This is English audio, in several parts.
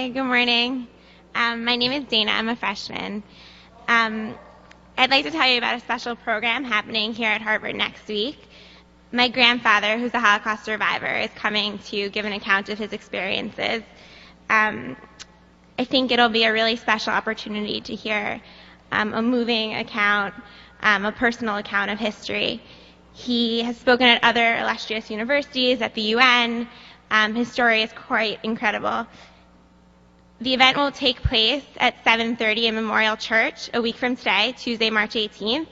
Hi, good morning. My name is Dana. I'm a freshman. I'd like to tell you about a special program happening here at Harvard next week. My grandfather, who's a Holocaust survivor, is coming to give an account of his experiences. I think it'll be a really special opportunity to hear a moving account, a personal account of history. He has spoken at other illustrious universities, at the UN. His story is quite incredible. The event will take place at 7:30 in Memorial Church a week from today, Tuesday, March 18th.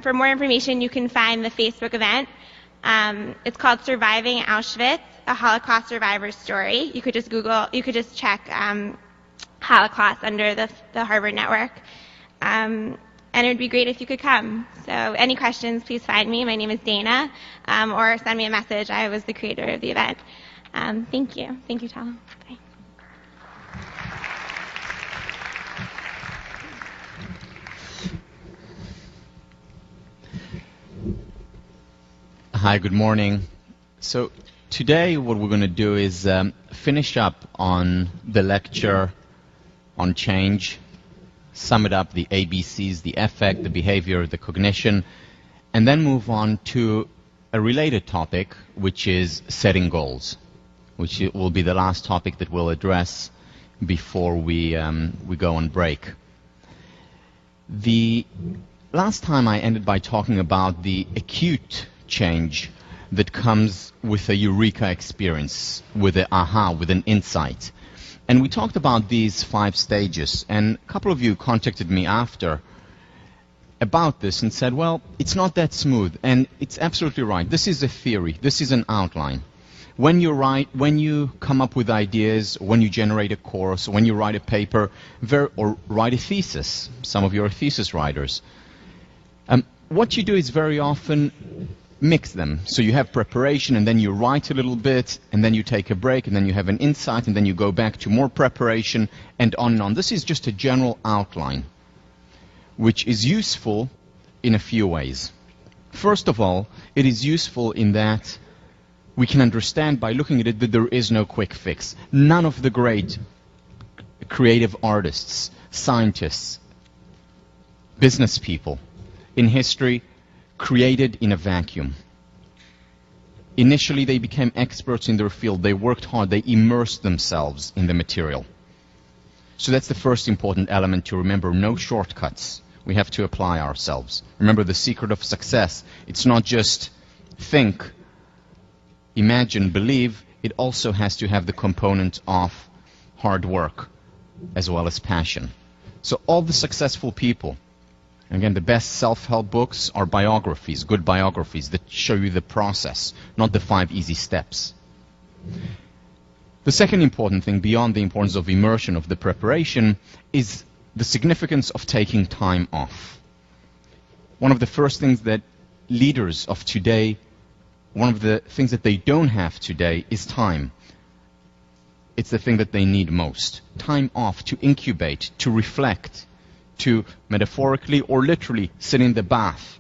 For more information, you can find the Facebook event. It's called Surviving Auschwitz, a Holocaust Survivor's Story. You could just check Holocaust under the Harvard Network. And it would be great if you could come. So any questions, please find me. My name is Dana, or send me a message. I was the creator of the event. Thank you. Thank you, Tom. Bye. Hi, good morning. So today what we're going to do is finish up on the lecture on change, sum it up, the ABCs, the affect, the behavior, the cognition, and then move on to a related topic, which is setting goals, which will be the last topic that we'll address before we go on break. The last time I ended by talking about the acute change that comes with a eureka experience, with an aha, with an insight. And we talked about these 5 stages, and a couple of you contacted me after about this and said, well, it's not that smooth, and it's absolutely right. This is a theory. This is an outline. When you come up with ideas, when you generate a course, when you write a paper, or write a thesis, some of you are thesis writers, what you do is very often mix them. So you have preparation, and then you write a little bit, and then you take a break, and then you have an insight, and then you go back to more preparation, and on and on. This is just a general outline, which is useful in a few ways. First of all, it is useful in that we can understand by looking at it that there is no quick fix. None of the great creative artists, scientists, business people in history created in a vacuum. Initially, they became experts in their field. They worked hard. They immersed themselves in the material. So that's the first important element to remember. No shortcuts. We have to apply ourselves. Remember, the secret of success, it's not just think, imagine, believe. It also has to have the component of hard work as well as passion. So all the successful people, again, the best self-help books are biographies, good biographies that show you the process, not the 5 easy steps. The second important thing, beyond the importance of immersion, of the preparation, is the significance of taking time off. One of the first things that leaders of today, one of the things that they don't have today is time. It's the thing that they need most. Time off to incubate, to reflect, to metaphorically or literally sit in the bath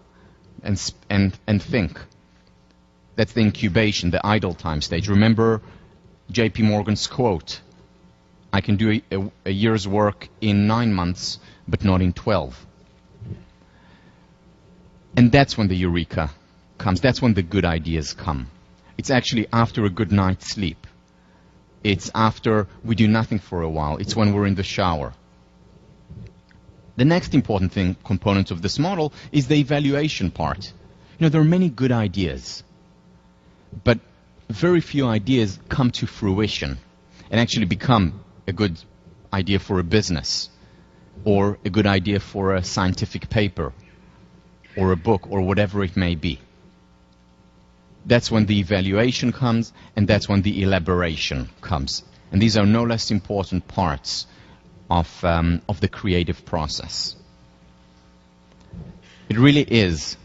and think. That's the incubation, the idle time stage. Remember J.P. Morgan's quote, I can do a year's work in 9 months, but not in 12. And that's when the eureka comes. That's when the good ideas come. It's actually after a good night's sleep. It's after we do nothing for a while. It's when we're in the shower. The next important component of this model is the evaluation part. You know, there are many good ideas, but very few ideas come to fruition and actually become a good idea for a business or a good idea for a scientific paper or a book or whatever it may be. That's when the evaluation comes, and that's when the elaboration comes. And these are no less important parts of the creative process. It really is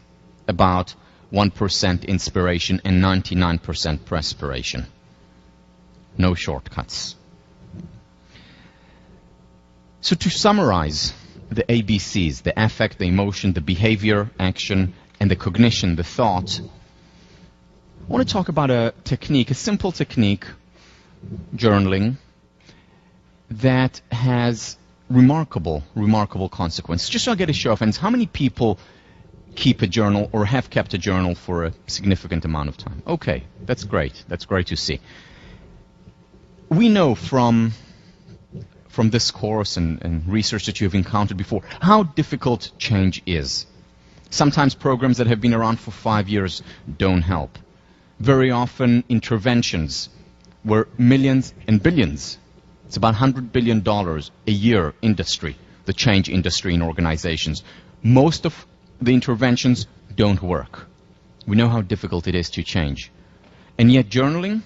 about 1% inspiration and 99% perspiration. No shortcuts. So to summarize the ABCs, the affect, the emotion, the behavior, action, and the cognition, the thought, I want to talk about a technique, a simple technique, journaling, that has remarkable consequences. Just so I get a show of hands, how many people keep a journal or have kept a journal for a significant amount of time? Okay, that's great. That's great to see. We know from this course and research that you've encountered before how difficult change is. Sometimes programs that have been around for 5 years don't help. Very often interventions were millions and billions. It's about $100 billion a year industry, the change industry in organizations. Most of the interventions don't work. We know how difficult it is to change. And yet journaling,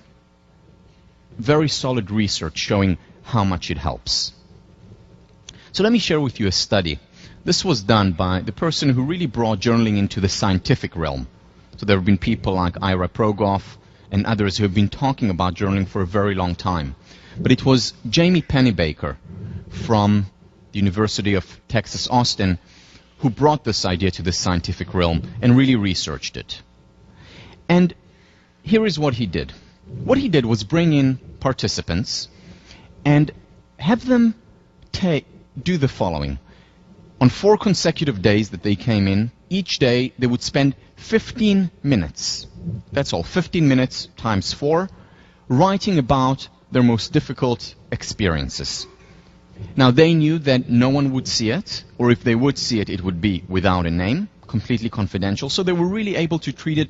very solid research showing how much it helps. So let me share with you a study. This was done by the person who really brought journaling into the scientific realm. So there have been people like Ira Progoff and others who have been talking about journaling for a very long time. But it was Jamie Pennybaker from the University of Texas, Austin, who brought this idea to the scientific realm and really researched it. And here is what he did. What he did was bring in participants and have them do the following. On 4 consecutive days that they came in, each day they would spend 15 minutes. That's all, 15 minutes times 4, writing about their most difficult experiences. Now, they knew that no one would see it, or if they would see it, it would be without a name, completely confidential, so they were really able to treat it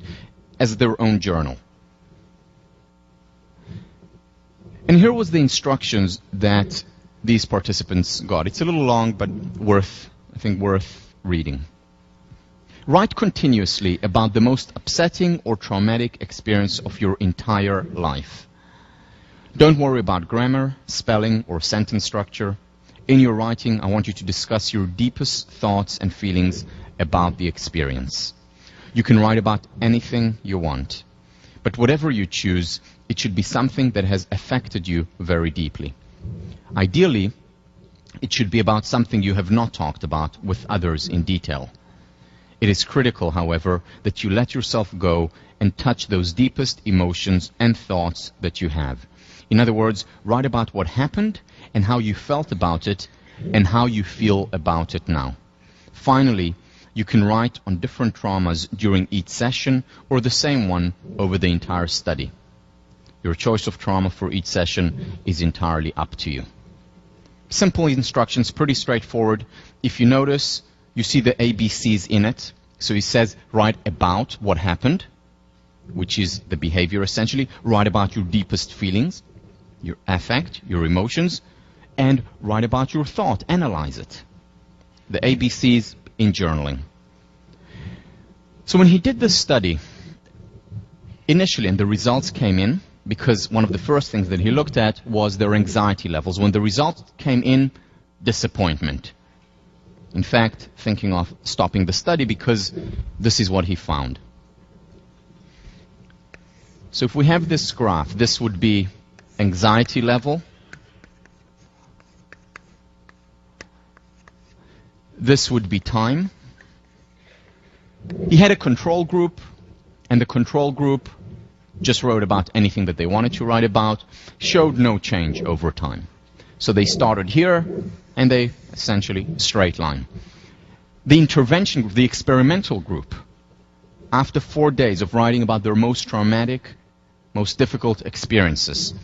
as their own journal. And here was the instructions that these participants got. It's a little long, but worth reading. Write continuously about the most upsetting or traumatic experience of your entire life. Don't worry about grammar, spelling, or sentence structure. In your writing, I want you to discuss your deepest thoughts and feelings about the experience. You can write about anything you want, but whatever you choose, it should be something that has affected you very deeply. Ideally, it should be about something you have not talked about with others in detail. It is critical, however, that you let yourself go and touch those deepest emotions and thoughts that you have. In other words, write about what happened and how you felt about it and how you feel about it now. Finally, you can write on different traumas during each session or the same one over the entire study. Your choice of trauma for each session is entirely up to you. Simple instructions, pretty straightforward. If you notice, you see the ABCs in it. So he says, write about what happened, which is the behavior essentially. Write about your deepest feelings, your affect, your emotions, and write about your thought. Analyze it. The ABCs in journaling. So when he did this study, initially, and the results came in, because one of the first things that he looked at was their anxiety levels. When the results came in, disappointment. In fact, thinking of stopping the study because this is what he found. So if we have this graph, this would be anxiety level. This would be time. He had a control group, and the control group just wrote about anything that they wanted to write about, showed no change over time. So they started here, and they essentially straight line. The intervention group, the experimental group, after 4 days of writing about their most traumatic, most difficult experiences,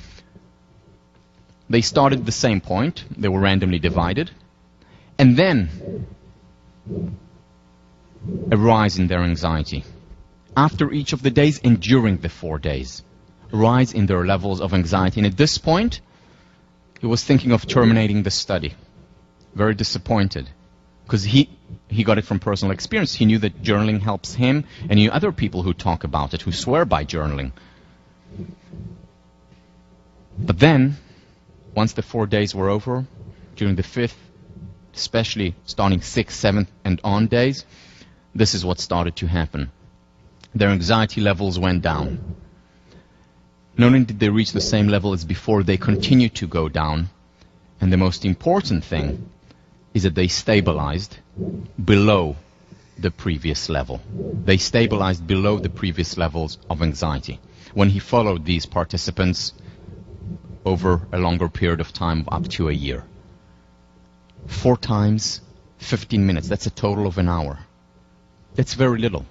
they started at the same point. They were randomly divided. And then a rise in their anxiety. After each of the days and during the 4 days, rise in their levels of anxiety. And at this point, he was thinking of terminating the study. Very disappointed, because he got it from personal experience. He knew that journaling helps him, and knew other people who talk about it, who swear by journaling. But then, once the 4 days were over, during the 5th, especially starting 6th, 7th, and on days, this is what started to happen. Their anxiety levels went down. Not only did they reach the same level as before, they continued to go down. And the most important thing is that they stabilized below the previous level. They stabilized below the previous levels of anxiety. When he followed these participants over a longer period of time, up to a year. 4 times 15 minutes. That's a total of an hour. That's very little.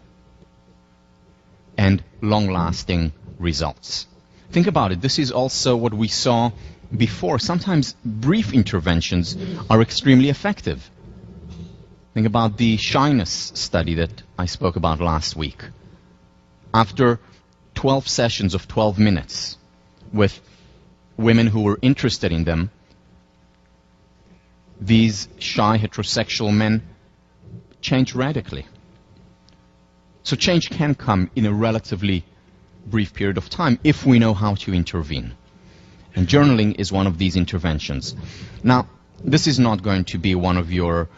And long-lasting results. Think about it. This is also what we saw before. Sometimes brief interventions are extremely effective. Think about the shyness study that I spoke about last week. After 12 sessions of 12 minutes with women who were interested in them, these shy heterosexual men changed radically. So change can come in a relatively brief period of time if we know how to intervene. And journaling is one of these interventions. Now, this is not going to be one of your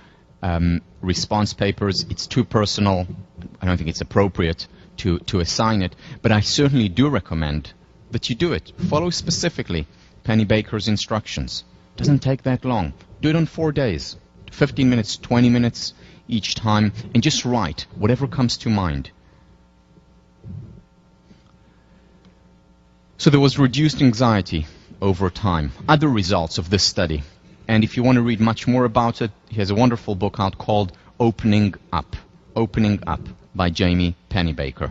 response papers. It's too personal. I don't think it's appropriate to assign it. But I certainly do recommend that you do it. Follow specifically Penny Baker's instructions. Doesn't take that long. Do it on 4 days. 15 minutes, 20 minutes each time. And just write whatever comes to mind. So there was reduced anxiety over time. Other results of this study. And if you want to read much more about it, he has a wonderful book out called Opening Up. Opening Up by Jamie Pennybaker.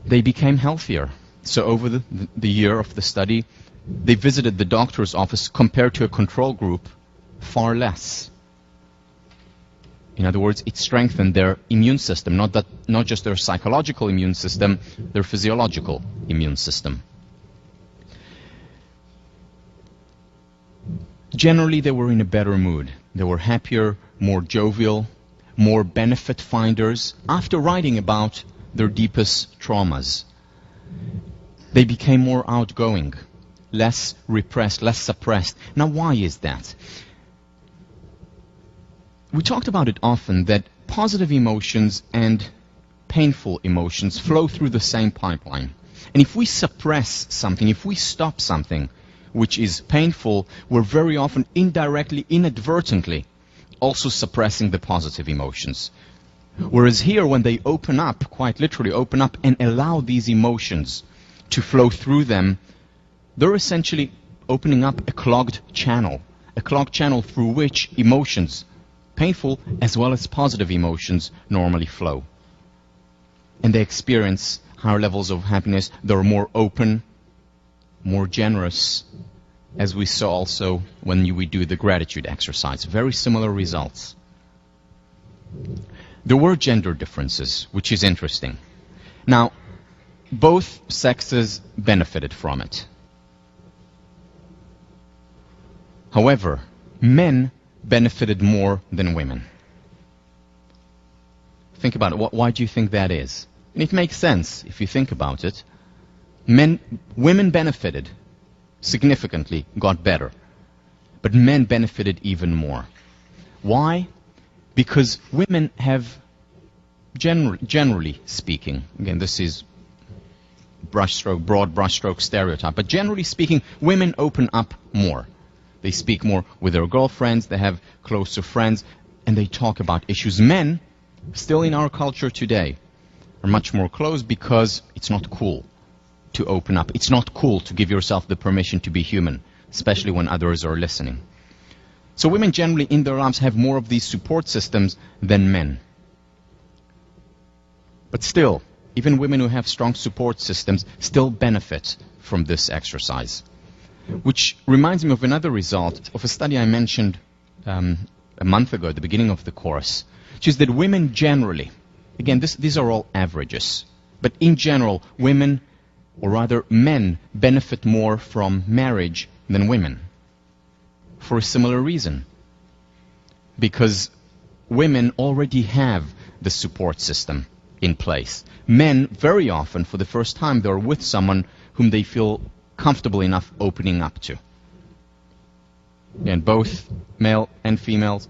They became healthier. So over the year of the study, they visited the doctor's office compared to a control group far less. In other words, it strengthened their immune system, not just their psychological immune system, their physiological immune system. Generally, they were in a better mood. They were happier, more jovial, more benefit finders after writing about their deepest traumas. They became more outgoing, less repressed, less suppressed. Now, why is that? We talked about it often that positive emotions and painful emotions flow through the same pipeline. And if we suppress something, if we stop something which is painful, we're very often indirectly, inadvertently also suppressing the positive emotions. Whereas here, when they open up, quite literally open up and allow these emotions to flow through them, they're essentially opening up a clogged channel through which emotions, painful as well as positive emotions, normally flow. And they experience higher levels of happiness. They're more open, more generous, as we saw also when we do the gratitude exercise. Very similar results. There were gender differences, which is interesting. Now, both sexes benefited from it. However, men benefited more than women. Think about it. Why do you think that is? And it makes sense if you think about it. Women benefited significantly, got better. But men benefited even more. Why? Because women have, generally speaking, again, this is broad brushstroke stereotype, but generally speaking, women open up more. They speak more with their girlfriends, they have closer friends, and they talk about issues. Men, still in our culture today, are much more closed because it's not cool to open up. It's not cool to give yourself the permission to be human, especially when others are listening. So women generally in their lives have more of these support systems than men. But still, even women who have strong support systems still benefit from this exercise. Which reminds me of another result of a study I mentioned a month ago at the beginning of the course, which is that women generally, again, these are all averages, but in general, women, or rather men, benefit more from marriage than women. For a similar reason. Because women already have the support system in place. Men, very often, for the first time, they're with someone whom they feel comfortable enough opening up to. And both male and females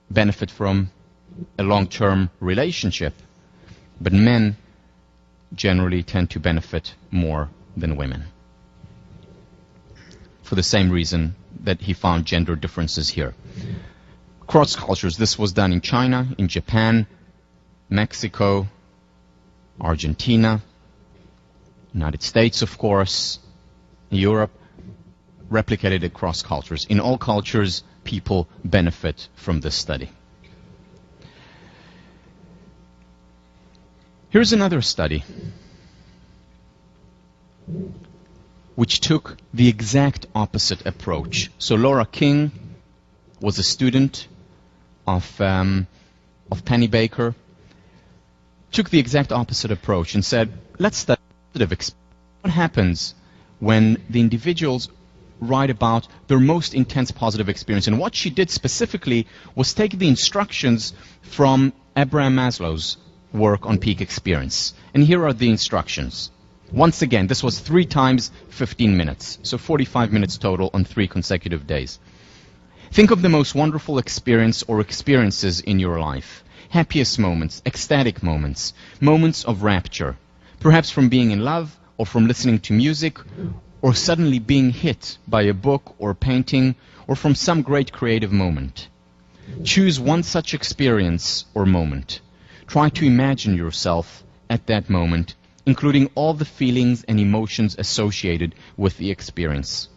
benefit from a long-term relationship, but men generally tend to benefit more than women. For the same reason that he found gender differences here. Cross cultures, this was done in China, in Japan, Mexico, Argentina, United States, of course, Europe, replicated across cultures. In all cultures, people benefit from this study. Here's another study which took the exact opposite approach. So Laura King was a student of Penny Baker, took the exact opposite approach and said, let's study positive experience. What happens when the individuals write about their most intense positive experience? And what she did specifically was take the instructions from Abraham Maslow's work on peak experience. And here are the instructions. Once again, this was 3 times 15 minutes, so 45 minutes total on 3 consecutive days. Think of the most wonderful experience or experiences in your life. Happiest moments, ecstatic moments, moments of rapture, perhaps from being in love or from listening to music or suddenly being hit by a book or painting or from some great creative moment. Choose one such experience or moment. Try to imagine yourself at that moment, including all the feelings and emotions associated with the experience.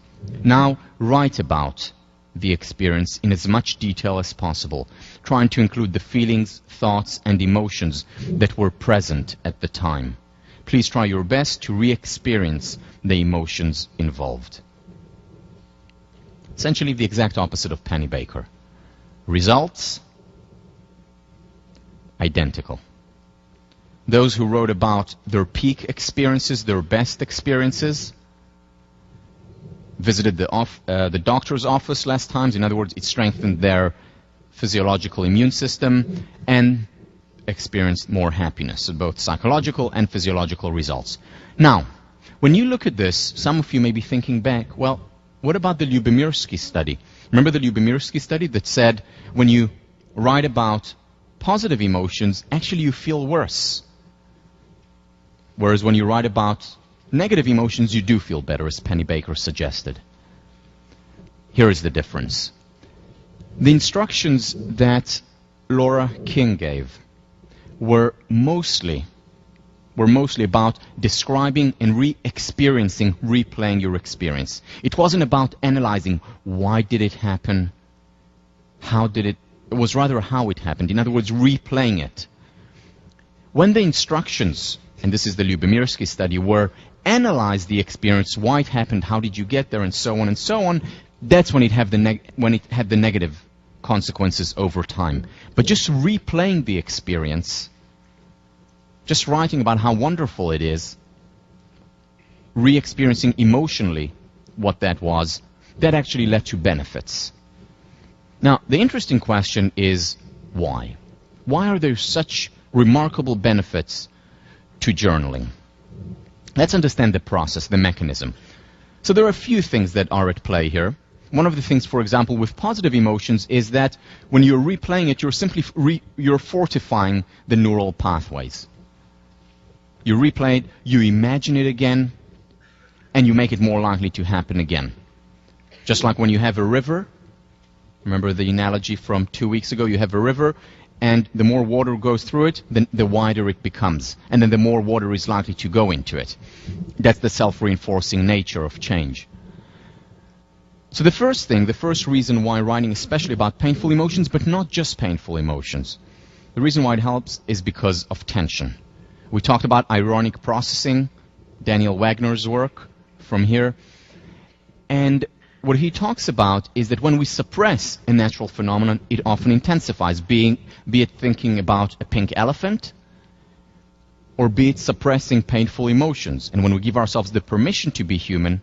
Now, write about the experience in as much detail as possible, trying to include the feelings, thoughts, and emotions that were present at the time. Please try your best to re-experience the emotions involved. Essentially the exact opposite of Penny Baker. Results? Identical. Those who wrote about their peak experiences, their best experiences, visited the doctor's office less times. In other words, it strengthened their physiological immune system and experienced more happiness, so both psychological and physiological results. Now, when you look at this, some of you may be thinking back, well, what about the Lyubomirsky study? Remember the Lyubomirsky study that said when you write about positive emotions, actually you feel worse. Whereas when you write about negative emotions, you do feel better, as Penny Baker suggested. Here is the difference. The instructions that Laura King gave were mostly about describing and re-experiencing, replaying your experience. It wasn't about analyzing why did it happen, how did it was rather how it happened. In other words, replaying it. When the instructions, and this is the Lyubomirsky study, were analyze the experience, why it happened, how did you get there, and so on, that's when it had the negative consequences over time. But just replaying the experience, just writing about how wonderful it is, re-experiencing emotionally what that was, that actually led to benefits. Now, the interesting question is why? Why are there such remarkable benefits to journaling? Let's understand the process, the mechanism. So there are a few things that are at play here. One of the things, for example, with positive emotions is that when you're replaying it, you're simply you're fortifying the neural pathways. You replay it, you imagine it again, and you make it more likely to happen again. Just like when you have a river, remember the analogy from 2 weeks ago, you have a river, and the more water goes through it, the wider it becomes, and then the more water is likely to go into it. That's the self-reinforcing nature of change. So the first reason why writing, especially about painful emotions, but not just painful emotions, the reason why it helps is because of tension. We talked about ironic processing, Daniel Wagner's work from here, and what he talks about is that when we suppress a natural phenomenon, it often intensifies, be it thinking about a pink elephant, or be it suppressing painful emotions. And when we give ourselves the permission to be human,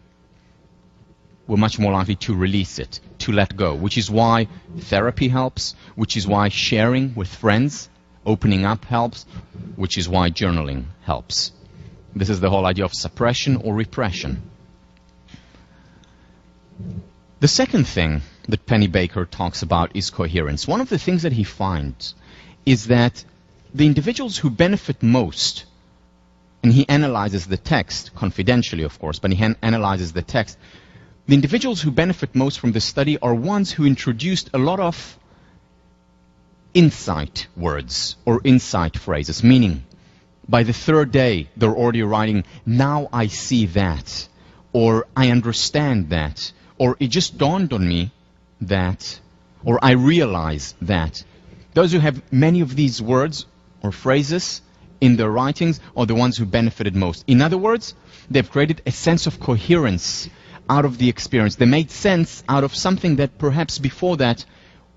we're much more likely to release it, to let go, which is why therapy helps, which is why sharing with friends, opening up helps, which is why journaling helps. This is the whole idea of suppression or repression. The second thing that Penny Baker talks about is coherence. One of the things that he finds is that the individuals who benefit most, and he analyzes the text, confidentially of course, but he analyzes the text, the individuals who benefit most from this study are ones who introduced a lot of insight words or insight phrases, meaning By the third day, they're already writing, now I see that, or I understand that, or it just dawned on me that, or I realize that. Those who have many of these words or phrases in their writings are the ones who benefited most. In other words, they've created a sense of coherence out of the experience. They made sense out of something that perhaps before that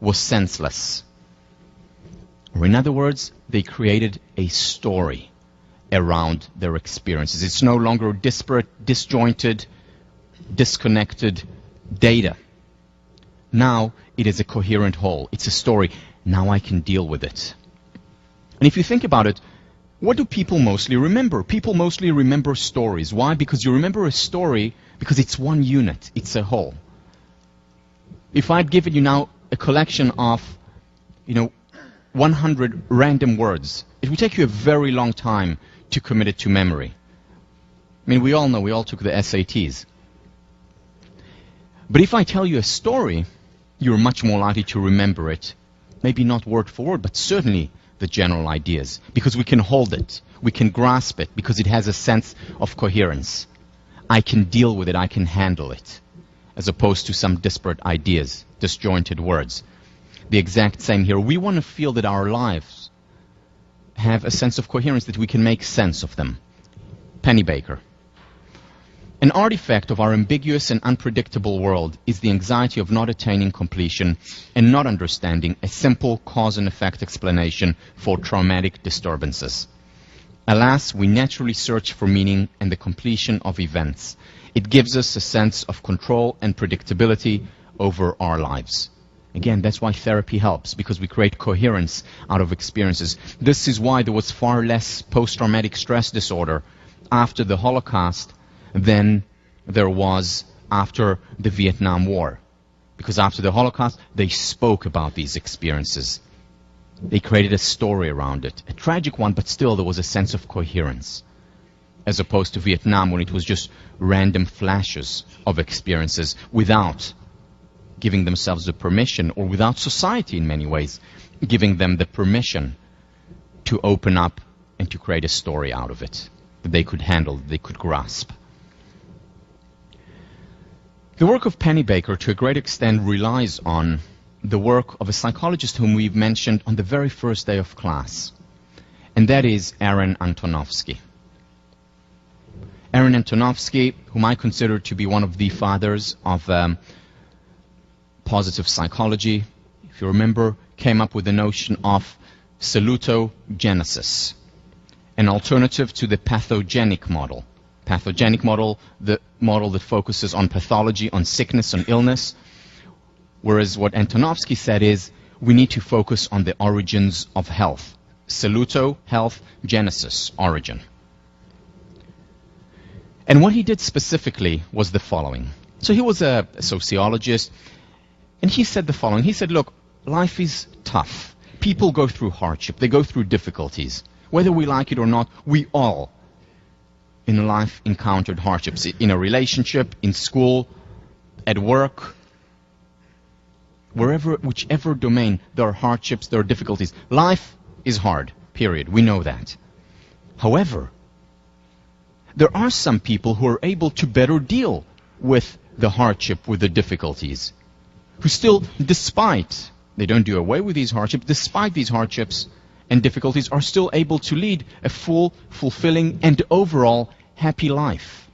was senseless. Or in other words, they created a story around their experiences. It's no longer disparate, disjointed, disconnected data. Now it is a coherent whole. It's a story. Now I can deal with it. And if you think about it, what do people mostly remember? People mostly remember stories. Why? Because you remember a story because it's one unit. It's a whole. If I'd given you now a collection of, 100 random words, it would take you a very long time to commit it to memory. I mean, we all know, we all took the SATs. But if I tell you a story, you're much more likely to remember it. Maybe not word for word, but certainly the general ideas. Because we can hold it, we can grasp it, because it has a sense of coherence. I can deal with it, I can handle it, as opposed to some disparate ideas, disjointed words. The exact same here. We want to feel that our lives have a sense of coherence, that we can make sense of them. Pennebaker. An artifact of our ambiguous and unpredictable world is the anxiety of not attaining completion and not understanding a simple cause and effect explanation for traumatic disturbances. Alas, we naturally search for meaning and the completion of events. It gives us a sense of control and predictability over our lives. Again, that's why therapy helps, because we create coherence out of experiences. This is why there was far less post-traumatic stress disorder after the Holocaust than there was after the Vietnam War. Because after the Holocaust, they spoke about these experiences. They created a story around it. A tragic one, but still there was a sense of coherence. As opposed to Vietnam, when it was just random flashes of experiences without giving themselves the permission, or without society in many ways giving them the permission to open up and to create a story out of it that they could handle, that they could grasp. The work of Pennebaker, to a great extent, relies on the work of a psychologist whom we've mentioned on the very first day of class, and that is Aaron Antonovsky. Aaron Antonovsky, whom I consider to be one of the fathers of positive psychology, if you remember, came up with the notion of salutogenesis, an alternative to the pathogenic model. Pathogenic model, the model that focuses on pathology, on sickness, on illness, whereas what Antonovsky said is we need to focus on the origins of health. Saluto, health, genesis, origin. And what he did specifically was the following. So he was a sociologist, and he said the following. He said, look, life is tough. People go through hardship. They go through difficulties. Whether we like it or not, we all in life encountered hardships. In a relationship, in school, at work, wherever, whichever domain, there are hardships, there are difficulties. Life is hard, period. We know that. However, there are some people who are able to better deal with the hardship, with the difficulties, who still, despite, they don't do away with these hardships, despite these hardships and difficulties, are still able to lead a full, fulfilling, and overall happy life.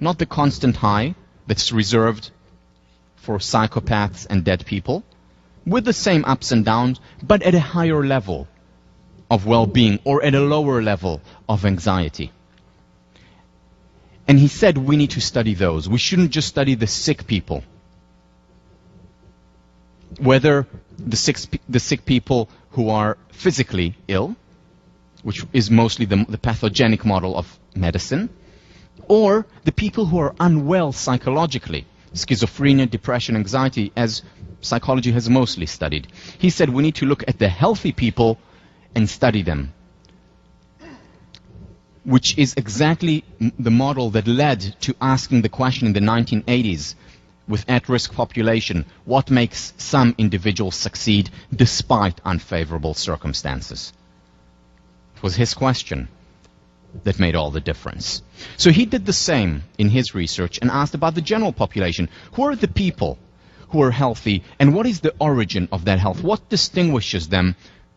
Not the constant high that's reserved for psychopaths and dead people, with the same ups and downs, but at a higher level of well-being, or at a lower level of anxiety. And he said we need to study those. We shouldn't just study the sick people. Whether the sick people who are physically ill, which is mostly the pathogenic model of medicine, or the people who are unwell psychologically, schizophrenia, depression, anxiety, as psychology has mostly studied. He said we need to look at the healthy people and study them, which is exactly the model that led to asking the question in the 1980s with at-risk population, what makes some individuals succeed despite unfavorable circumstances? It was his question that made all the difference. So he did the same in his research and asked about the general population. Who are the people who are healthy, and what is the origin of that health? What distinguishes them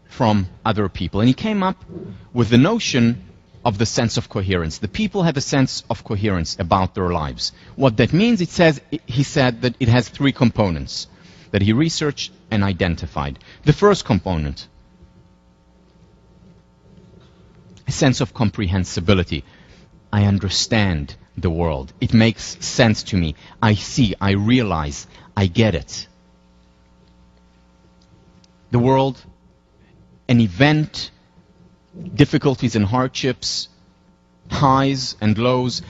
from other people? And he came up with the notion of the sense of coherence. The people have a sense of coherence about their lives. What that means, he said that it has three components that he researched and identified. The first component, a sense of comprehensibility. I understand the world. It makes sense to me. I see, I realize, I get it. The world, an event, difficulties and hardships, highs and lows,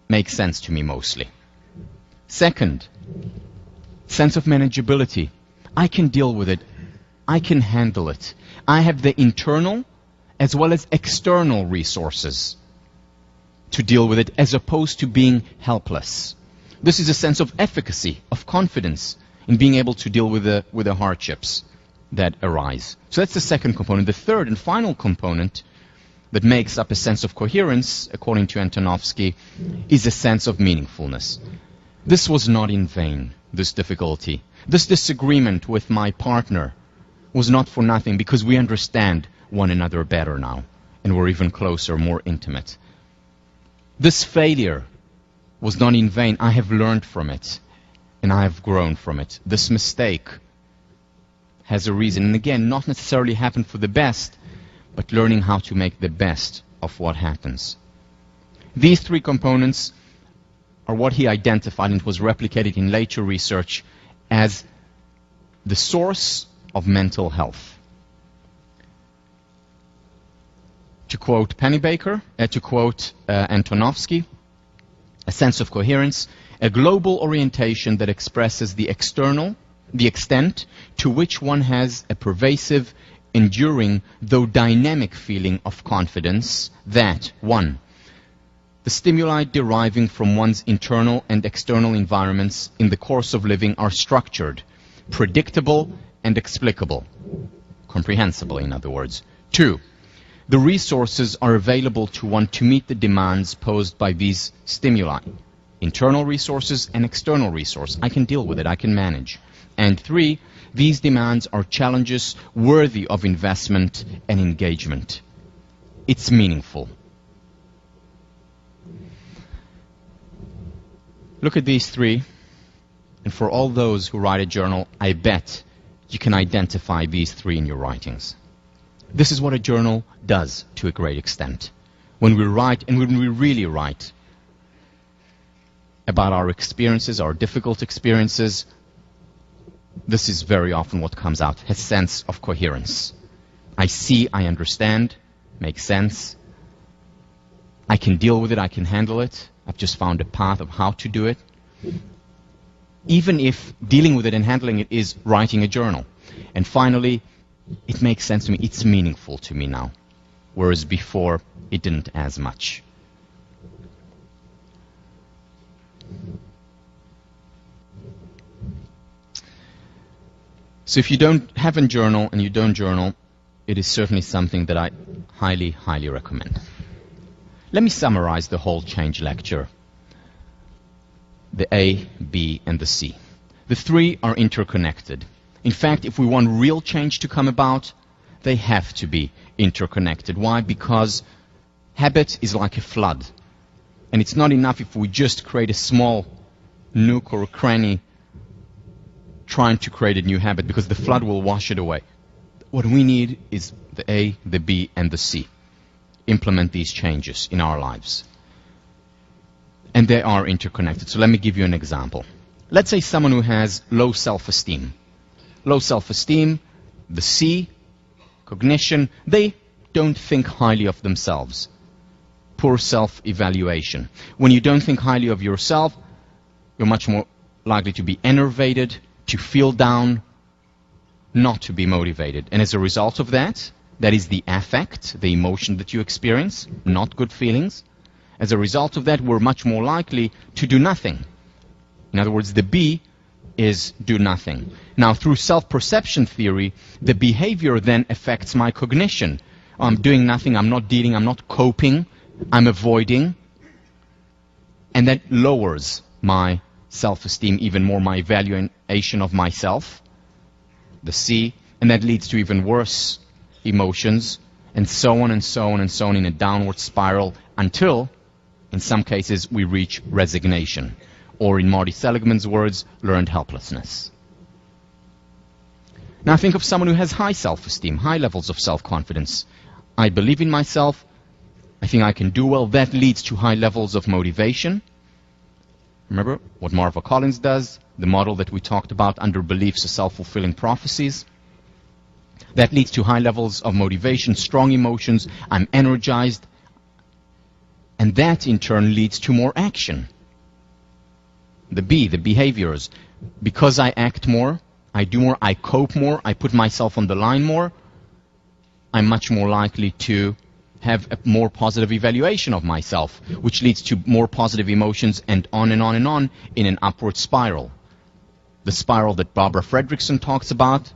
make sense to me mostly. Second, sense of manageability. I can deal with it. I can handle it. I have the internal as well as external resources to deal with it, as opposed to being helpless. This is a sense of efficacy, of confidence in being able to deal with the hardships that arise. So that's the second component. The third and final component that makes up a sense of coherence, according to Antonovsky, is a sense of meaningfulness. This was not in vain, this difficulty. This disagreement with my partner was not for nothing, because we understand one another better now, and we're even closer, more intimate. This failure was not in vain. I have learned from it, and I have grown from it. This mistake has a reason, and again, not necessarily happened for the best, but learning how to make the best of what happens. These three components are what he identified, and it was replicated in later research as the source of mental health. To quote Pennebaker, to quote Antonovsky, a sense of coherence, a global orientation that expresses the extent to which one has a pervasive, enduring, though dynamic feeling of confidence that, 1, the stimuli deriving from one's internal and external environments in the course of living are structured, predictable, and explicable. Comprehensible, in other words. 2, the resources are available to one to meet the demands posed by these stimuli. Internal resources and external resources. I can deal with it, I can manage. And 3, these demands are challenges worthy of investment and engagement. It's meaningful. Look at these three, and for all those who write a journal, I bet you can identify these three in your writings. This is what a journal does to a great extent. When we write, and when we really write about our experiences, our difficult experiences, this is very often what comes out, a sense of coherence. I see, I understand, makes sense. I can deal with it, I can handle it. I've just found a path of how to do it. Even if dealing with it and handling it is writing a journal. And finally, it makes sense to me. It's meaningful to me now, whereas before it didn't as much. So if you don't have a journal and you don't journal, it is certainly something that I highly, highly recommend. Let me summarize the whole change lecture. The A, B, and the C. The three are interconnected. In fact, if we want real change to come about, they have to be interconnected. Why? Because habit is like a flood. And it's not enough if we just create a small nook or a cranny trying to create a new habit, because the flood will wash it away. What we need is the A, the B, and the C. Implement these changes in our lives. And they are interconnected. So let me give you an example. Let's say someone who has low self-esteem. Low self-esteem, the C, cognition, they don't think highly of themselves. Poor self-evaluation. When you don't think highly of yourself, you're much more likely to be enervated, to feel down, not to be motivated. And as a result of that, that is the affect, the emotion that you experience, not good feelings. As a result of that, we're much more likely to do nothing. In other words, the B is do nothing. Now, through self-perception theory, the behavior then affects my cognition. I'm doing nothing, I'm not dealing, I'm not coping, I'm avoiding. And that lowers my self-esteem even more, my evaluation of myself, the C, and that leads to even worse emotions, and so on and so on and so on in a downward spiral until, in some cases, we reach resignation, or in Marty Seligman's words, learned helplessness. Now think of someone who has high self-esteem, high levels of self-confidence. I believe in myself, I think I can do well. That leads to high levels of motivation. Remember what Marva Collins does, the model that we talked about under beliefs are self-fulfilling prophecies. That leads to high levels of motivation, strong emotions, I'm energized, and that in turn leads to more action. The B, the behaviors. Because I act more, I do more, I cope more, I put myself on the line more, I'm much more likely to have a more positive evaluation of myself, which leads to more positive emotions and on and on and on in an upward spiral. The spiral that Barbara Fredrickson talks about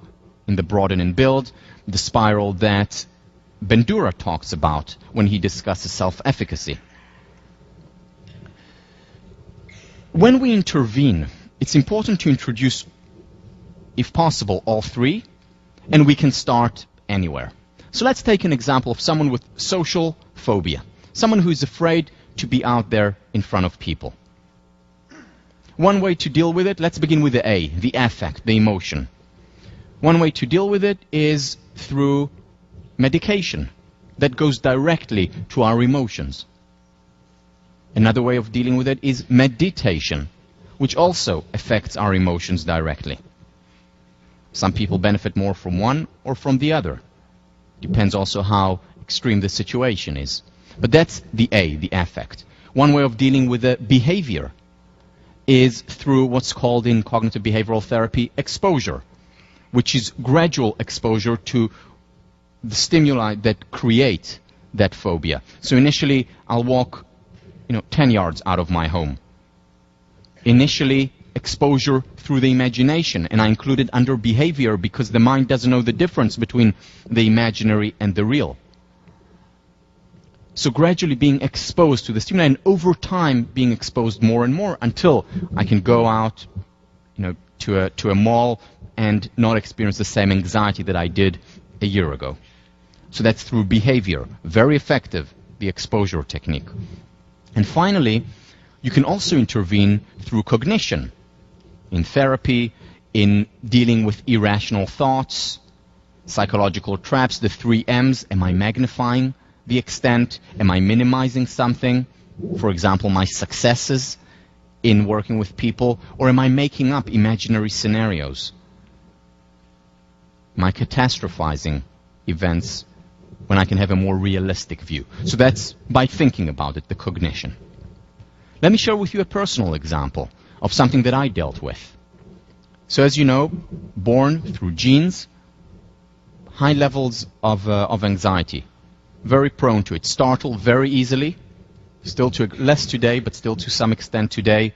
in the Broaden and Build, the spiral that Bandura talks about when he discusses self-efficacy. When we intervene, it's important to introduce, if possible, all three, and we can start anywhere. So let's take an example of someone with social phobia, someone who is afraid to be out there in front of people. One way to deal with it, let's begin with the A, the affect, the emotion. One way to deal with it is through medication that goes directly to our emotions. Another way of dealing with it is meditation, which also affects our emotions directly. Some people benefit more from one or from the other. Depends also how extreme the situation is. But that's the A, the affect. One way of dealing with the behavior is through what's called in cognitive behavioral therapy exposure, which is gradual exposure to the stimuli that create that phobia. So initially, I'll walk 10 yards out of my home. Initially, exposure through the imagination, and I include it under behavior because the mind doesn't know the difference between the imaginary and the real. So gradually being exposed to the stimuli, and over time being exposed more and more until I can go out to a mall and not experience the same anxiety that I did a year ago. So that's through behavior. Very effective, the exposure technique. And finally, you can also intervene through cognition. In therapy, in dealing with irrational thoughts, psychological traps, the 3 M's. Am I magnifying the extent? Am I minimizing something? For example, my successes in working with people, or am I making up imaginary scenarios? Am I catastrophizing events when I can have a more realistic view? So that's by thinking about it, the cognition. Let me share with you a personal example of something that I dealt with. So as you know, born through genes, high levels of anxiety, very prone to it, startled very easily, still to less today, but still to some extent today.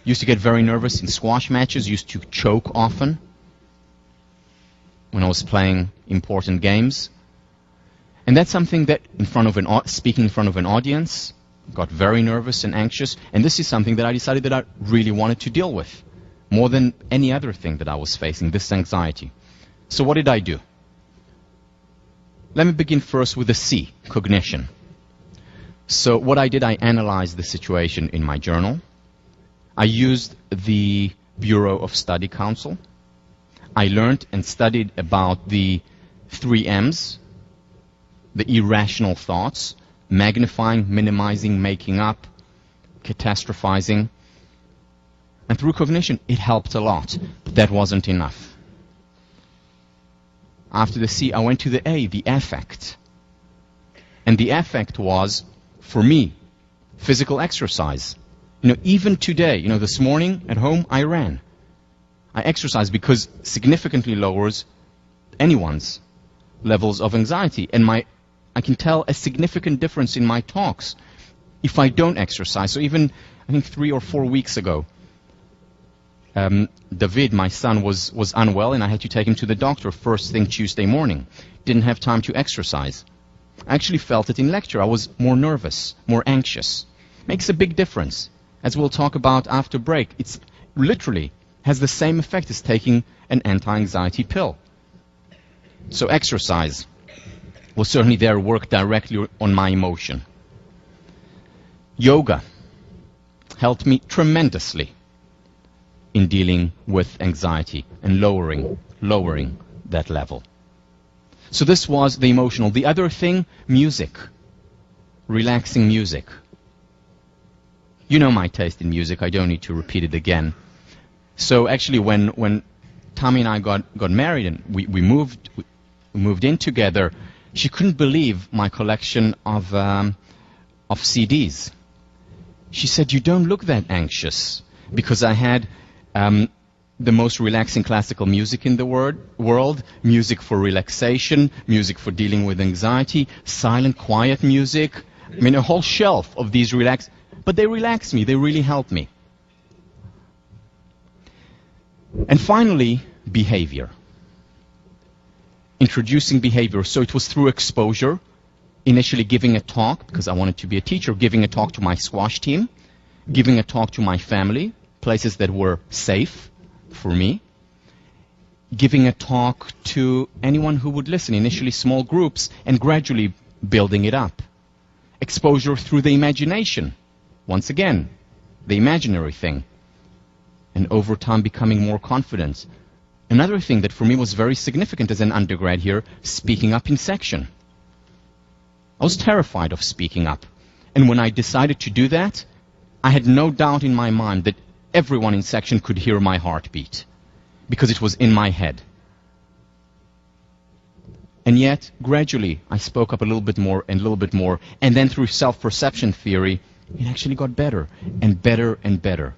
Used to get very nervous in squash matches, used to choke often when I was playing important games. And that's something that speaking in front of an audience, got very nervous and anxious, and this is something that I decided that I really wanted to deal with, more than any other thing that I was facing, this anxiety. So what did I do? Let me begin first with the C, cognition. So what I did, I analyzed the situation in my journal. I used the Bureau of Study Council. I learned and studied about the 3 M's, the irrational thoughts, magnifying, minimizing, making up, catastrophizing. And through cognition, it helped a lot, but that wasn't enough. After the C, I went to the A, the affect. And the affect was, for me, physical exercise. Even today, this morning at home, I ran. I exercise because significantly lowers anyone's levels of anxiety. And I can tell a significant difference in my talks if I don't exercise. So even, I think 3 or 4 weeks ago, David, my son, was unwell, and I had to take him to the doctor first thing Tuesday morning. Didn't have time to exercise. I actually felt it in lecture. I was more nervous, more anxious. Makes a big difference. As we'll talk about after break, it's literally has the same effect as taking an anti-anxiety pill. So exercise was certainly there, work directly on my emotion. Yoga helped me tremendously in dealing with anxiety and lowering that level. So this was the emotional. The other thing, music. Relaxing music. You know my taste in music. I don't need to repeat it again. So actually when Tommy and I got married and we moved in together, she couldn't believe my collection of CDs. She said, "You don't look that anxious," because I had the most relaxing classical music in the world, music for relaxation, music for dealing with anxiety, silent, quiet music. I mean, a whole shelf of these but they relax me, they really help me. And finally, behavior. Introducing behavior. So it was through exposure, initially giving a talk, because I wanted to be a teacher, giving a talk to my squash team, giving a talk to my family, places that were safe for me, giving a talk to anyone who would listen, initially small groups, and gradually building it up. Exposure through the imagination. Once again, the imaginary thing. And over time becoming more confident. Another thing that for me was very significant as an undergrad here, speaking up in section. I was terrified of speaking up. And when I decided to do that, I had no doubt in my mind that everyone in section could hear my heartbeat, because it was in my head. And yet, gradually, I spoke up a little bit more and a little bit more, and then through self-perception theory, it actually got better and better and better.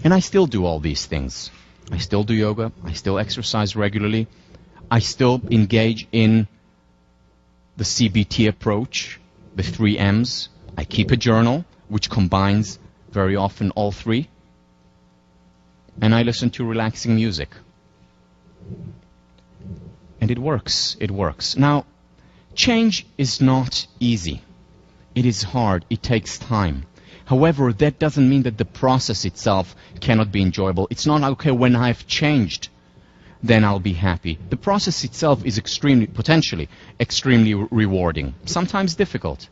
And I still do all these things. I still do yoga, I still exercise regularly, I still engage in the CBT approach, the 3 M's. I keep a journal, which combines very often all 3. And I listen to relaxing music. And it works, it works. Now, change is not easy. It is hard, it takes time. However, that doesn't mean that the process itself cannot be enjoyable. It's not, okay, when I've changed, then I'll be happy. The process itself is potentially extremely rewarding. Sometimes difficult.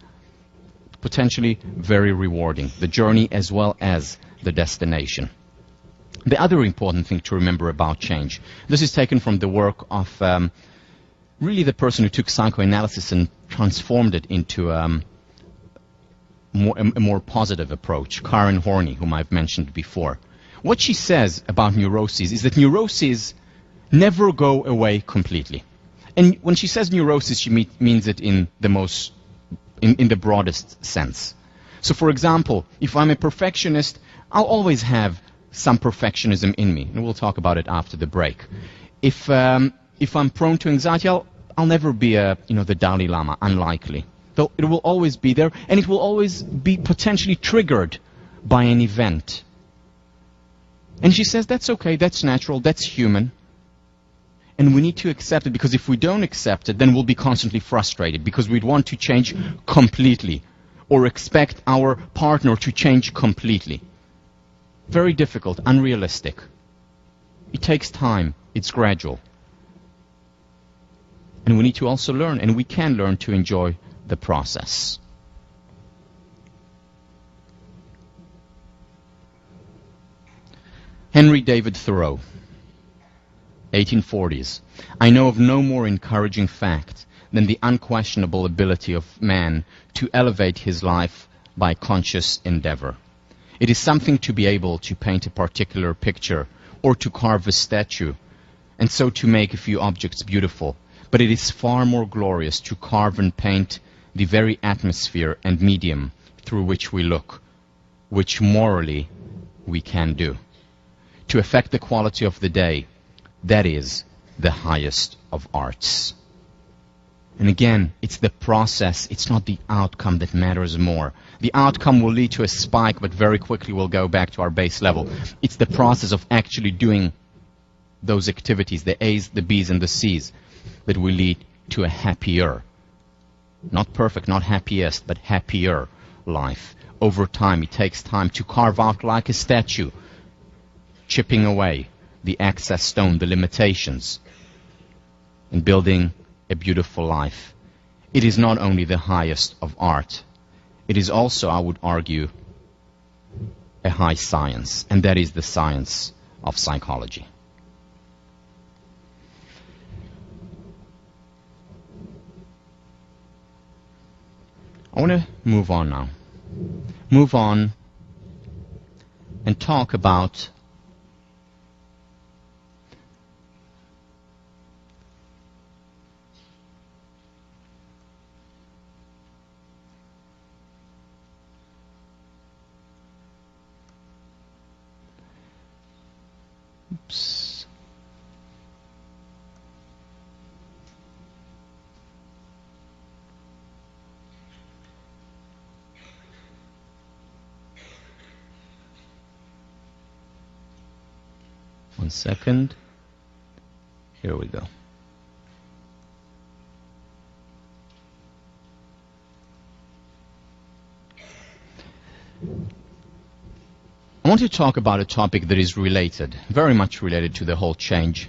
Potentially very rewarding. The journey as well as the destination. The other important thing to remember about change, this is taken from the work of really the person who took psychoanalysis and transformed it into a more positive approach, Karen Horney, whom I've mentioned before. What she says about neuroses is that neuroses never go away completely. And when she says neurosis, she means it in the broadest sense. So for example, if I'm a perfectionist, I'll always have some perfectionism in me, and we'll talk about it after the break. If I'm prone to anxiety, I'll never be the Dalai Lama, unlikely. Though it will always be there, and it will always be potentially triggered by an event. And she says that's okay, that's natural, that's human. And we need to accept it, because if we don't accept it, then we'll be constantly frustrated, because we'd want to change completely, or expect our partner to change completely. Very difficult, unrealistic. It takes time, it's gradual. And we need to also learn, and we can learn to enjoy the process. Henry David Thoreau, 1840s. I know of no more encouraging fact than the unquestionable ability of man to elevate his life by conscious endeavor. It is something to be able to paint a particular picture or to carve a statue, and so to make a few objects beautiful. But it is far more glorious to carve and paint the very atmosphere and medium through which we look, which morally we can do. To affect the quality of the day, that is the highest of arts. And again, it's the process, it's not the outcome that matters more. The outcome will lead to a spike, but very quickly we'll go back to our base level. It's the process of actually doing those activities, the A's, the B's, and the C's, that will lead to a happier, not perfect, not happiest, but happier life. Over time, it takes time to carve out like a statue, chipping away the excess stone, the limitations, and building a beautiful life. It is not only the highest of art, it is also, I would argue, a high science, and that is the science of psychology. I want to move on now. Move on and talk about oops. One second. Here we go. I want to talk about a topic that is related, very much related to the whole change.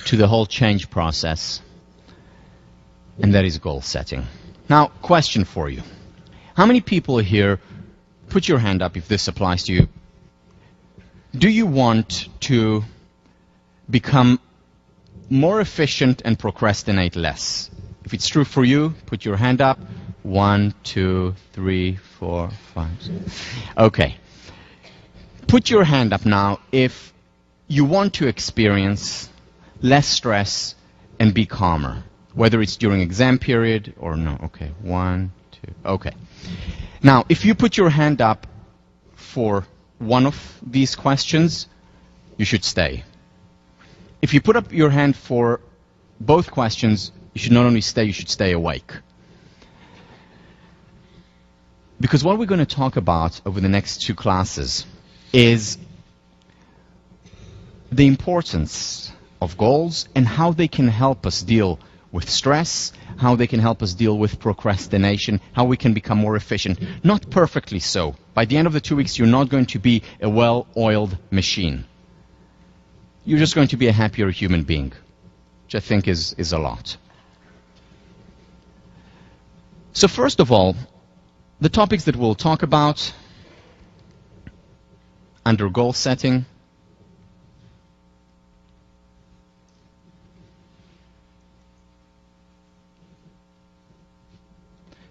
To the whole change process, and that is goal setting. Now, question for you. How many people here, put your hand up if this applies to you, do you want to become more efficient and procrastinate less? If it's true for you, put your hand up. 1, 2, 3, 4, 5, 6. Okay. Put your hand up now if you want to experience less stress and be calmer, whether it's during exam period or no. Okay, 1, 2, okay. Now, if you put your hand up for one of these questions, you should stay. If you put up your hand for both questions, you should not only stay, you should stay awake. Because what we're going to talk about over the next 2 classes is the importance of goals and how they can help us deal with stress, how they can help us deal with procrastination, how we can become more efficient. Not perfectly so. By the end of the 2 weeks, you're not going to be a well-oiled machine. You're just going to be a happier human being, which I think is a lot. So first of all, the topics that we'll talk about under goal setting.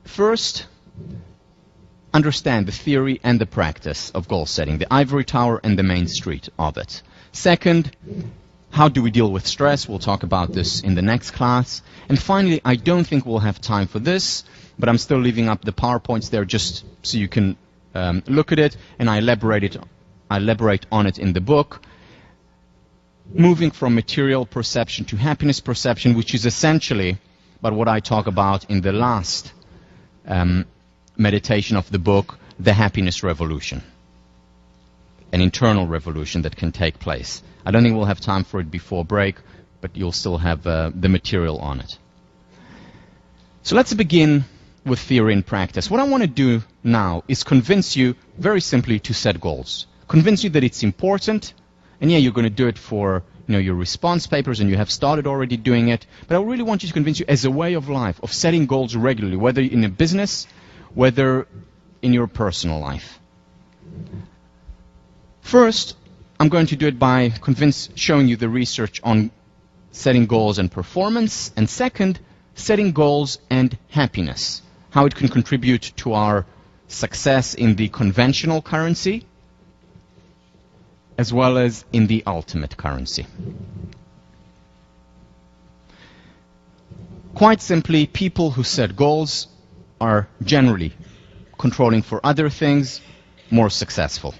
First, understand the theory and the practice of goal setting, the ivory tower and the main street of it. Second, how do we deal with stress? We'll talk about this in the next class. And finally, I don't think we'll have time for this, but I'm still leaving up the PowerPoints there just so you can look at it, and I elaborate on it in the book. Moving from material perception to happiness perception, which is essentially but what I talk about in the last meditation of the book, the happiness revolution, an internal revolution that can take place. I don't think we'll have time for it before break, but you'll still have the material on it. So let's begin with theory and practice. What I want to do now is convince you very simply to set goals. Convince you that it's important, and yeah, you're going to do it for your response papers, and you have started already doing it, but I really want you to convince you as a way of life, of setting goals regularly, whether in a business, whether in your personal life. First, I'm going to do it by showing you the research on setting goals and performance, and second, setting goals and happiness, how it can contribute to our success in the conventional currency, as well as in the ultimate currency. Quite simply, people who set goals are generally controlling for other things more successful.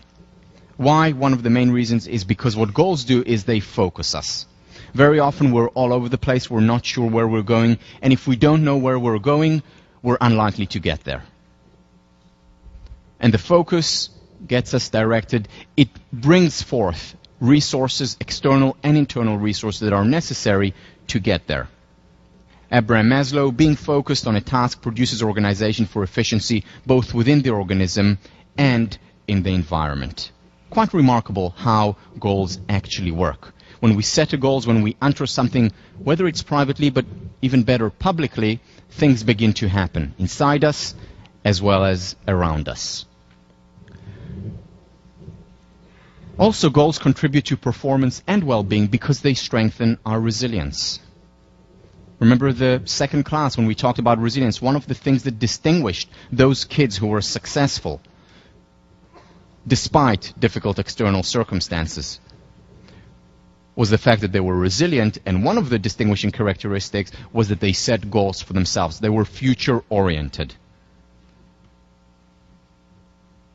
Why? One of the main reasons is because what goals do is they focus us. Very often we're all over the place, we're not sure where we're going, and if we don't know where we're going, we're unlikely to get there. And the focus gets us directed. It brings forth resources, external and internal resources that are necessary to get there. Abraham Maslow, being focused on a task produces organization for efficiency both within the organism and in the environment. Quite remarkable how goals actually work. When we set goals, when we enter something, whether it's privately, but even better publicly, things begin to happen inside us as well as around us. Also, goals contribute to performance and well-being because they strengthen our resilience. Remember the second class when we talked about resilience, one of the things that distinguished those kids who were successful despite difficult external circumstances was the fact that they were resilient, and one of the distinguishing characteristics was that they set goals for themselves. They were future-oriented.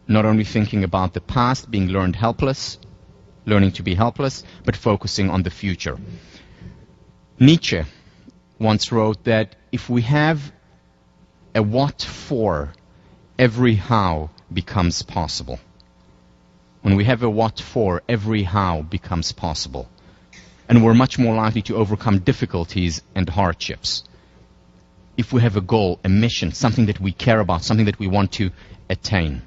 Not only thinking about the past, being learning to be helpless, but focusing on the future. Nietzsche once wrote that if we have a what for, every how becomes possible. When we have a what for, every how becomes possible. And we're much more likely to overcome difficulties and hardships. If we have a goal, a mission, something that we care about, something that we want to attain.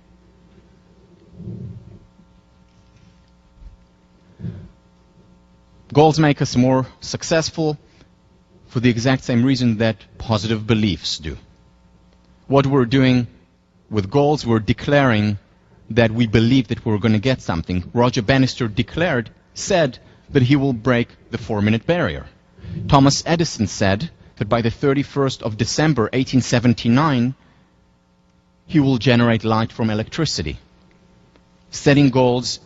Goals make us more successful for the exact same reason that positive beliefs do. What we're doing with goals, we're declaring that we believe that we're going to get something. Roger Bannister said that he will break the 4-minute barrier. Thomas Edison said that by the 31st of December 1879, he will generate light from electricity. Setting goals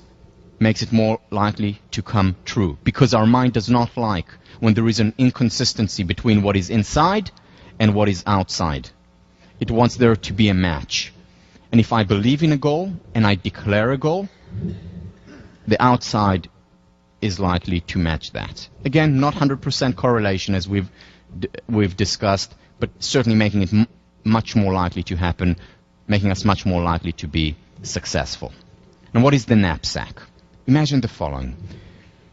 makes it more likely to come true, because our mind does not like when there is an inconsistency between what is inside and what is outside. It wants there to be a match. And if I believe in a goal and I declare a goal, the outside is likely to match that. Again, not 100% correlation as we've discussed, but certainly making it much more likely to happen, making us much more likely to be successful. And what is the knapsack? Imagine the following.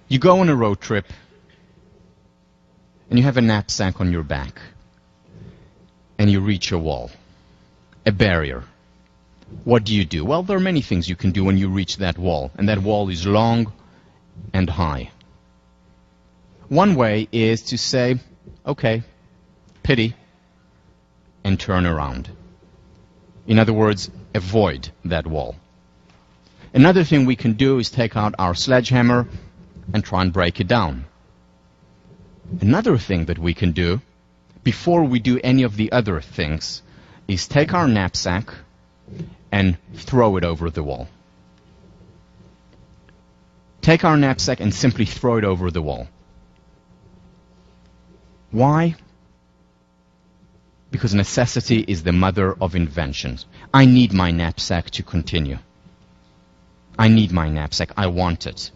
You go on a road trip and you have a knapsack on your back and you reach a wall, a barrier. What do you do? Well, there are many things you can do when you reach that wall, and that wall is long and high. One way is to say, okay, pity, and turn around. In other words, avoid that wall. Another thing we can do is take out our sledgehammer and try and break it down. Another thing that we can do, before we do any of the other things, is take our knapsack and throw it over the wall. Take our knapsack and simply throw it over the wall. Why? Because necessity is the mother of inventions. I need my knapsack to continue. I need my knapsack. I want it.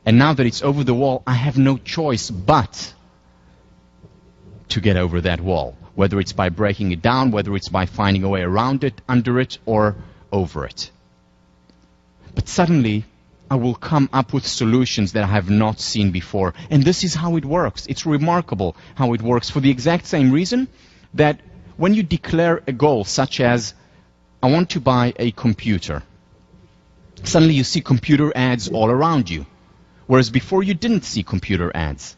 And now that it's over the wall, I have no choice but to get over that wall. Whether it's by breaking it down, whether it's by finding a way around it, under it, or over it. But suddenly, I will come up with solutions that I have not seen before. And this is how it works. It's remarkable how it works, for the exact same reason that when you declare a goal, such as, I want to buy a computer, suddenly you see computer ads all around you, whereas before you didn't see computer ads.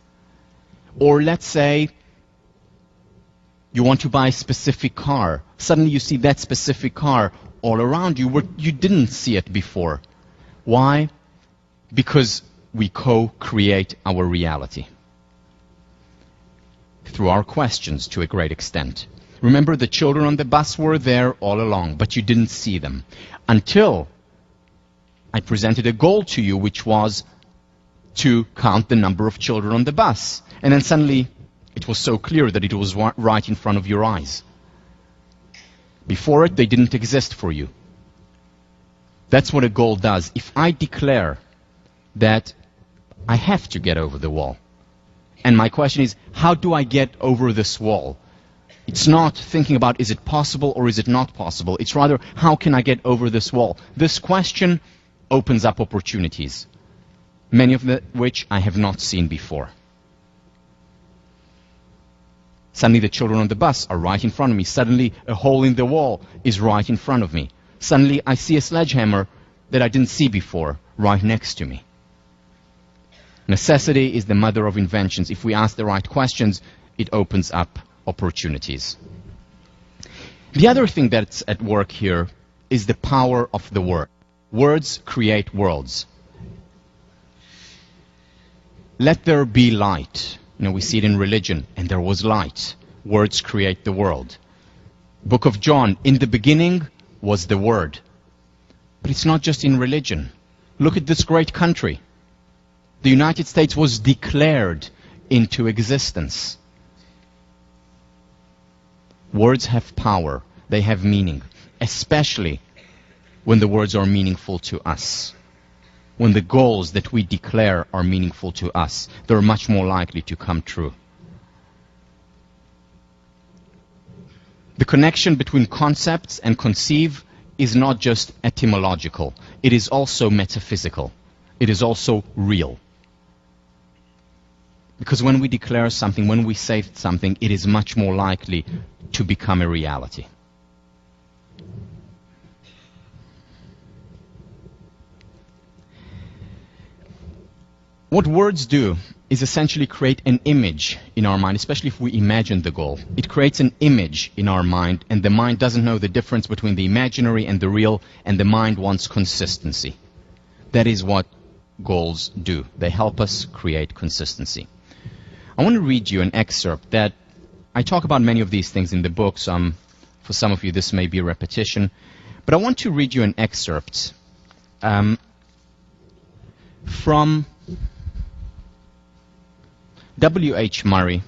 Or let's say you want to buy a specific car. Suddenly you see that specific car all around you where you didn't see it before. Why? Because we co-create our reality through our questions to a great extent. Remember, the children on the bus were there all along, but you didn't see them until I presented a goal to you, which was to count the number of children on the bus. And then suddenly it was so clear that it was right in front of your eyes. Before it, they didn't exist for you. That's what a goal does. If I declare that I have to get over the wall, and my question is, how do I get over this wall? It's not thinking about, is it possible or is it not possible? It's rather, how can I get over this wall? This question opens up opportunities, many of which I have not seen before. Suddenly the children on the bus are right in front of me. Suddenly a hole in the wall is right in front of me. Suddenly I see a sledgehammer that I didn't see before right next to me. Necessity is the mother of inventions. If we ask the right questions, it opens up opportunities. The other thing that's at work here is the power of the word. Words create worlds. Let there be light. We see it in religion, and there was light. Words create the world. Book of John, in the beginning was the Word. But it's not just in religion. Look at this great country. The United States was declared into existence. Words have power. They have meaning, especially when the words are meaningful to us. When the goals that we declare are meaningful to us, they're much more likely to come true. The connection between concepts and conceive is not just etymological. It is also metaphysical. It is also real. Because when we declare something, when we say something, it is much more likely to become a reality. What words do is essentially create an image in our mind, especially if we imagine the goal. It creates an image in our mind, and the mind doesn't know the difference between the imaginary and the real, and the mind wants consistency. That is what goals do. They help us create consistency. I want to read you an excerpt that I talk about many of these things in the book, so for some of you this may be a repetition, but I want to read you an excerpt from W.H. Murray,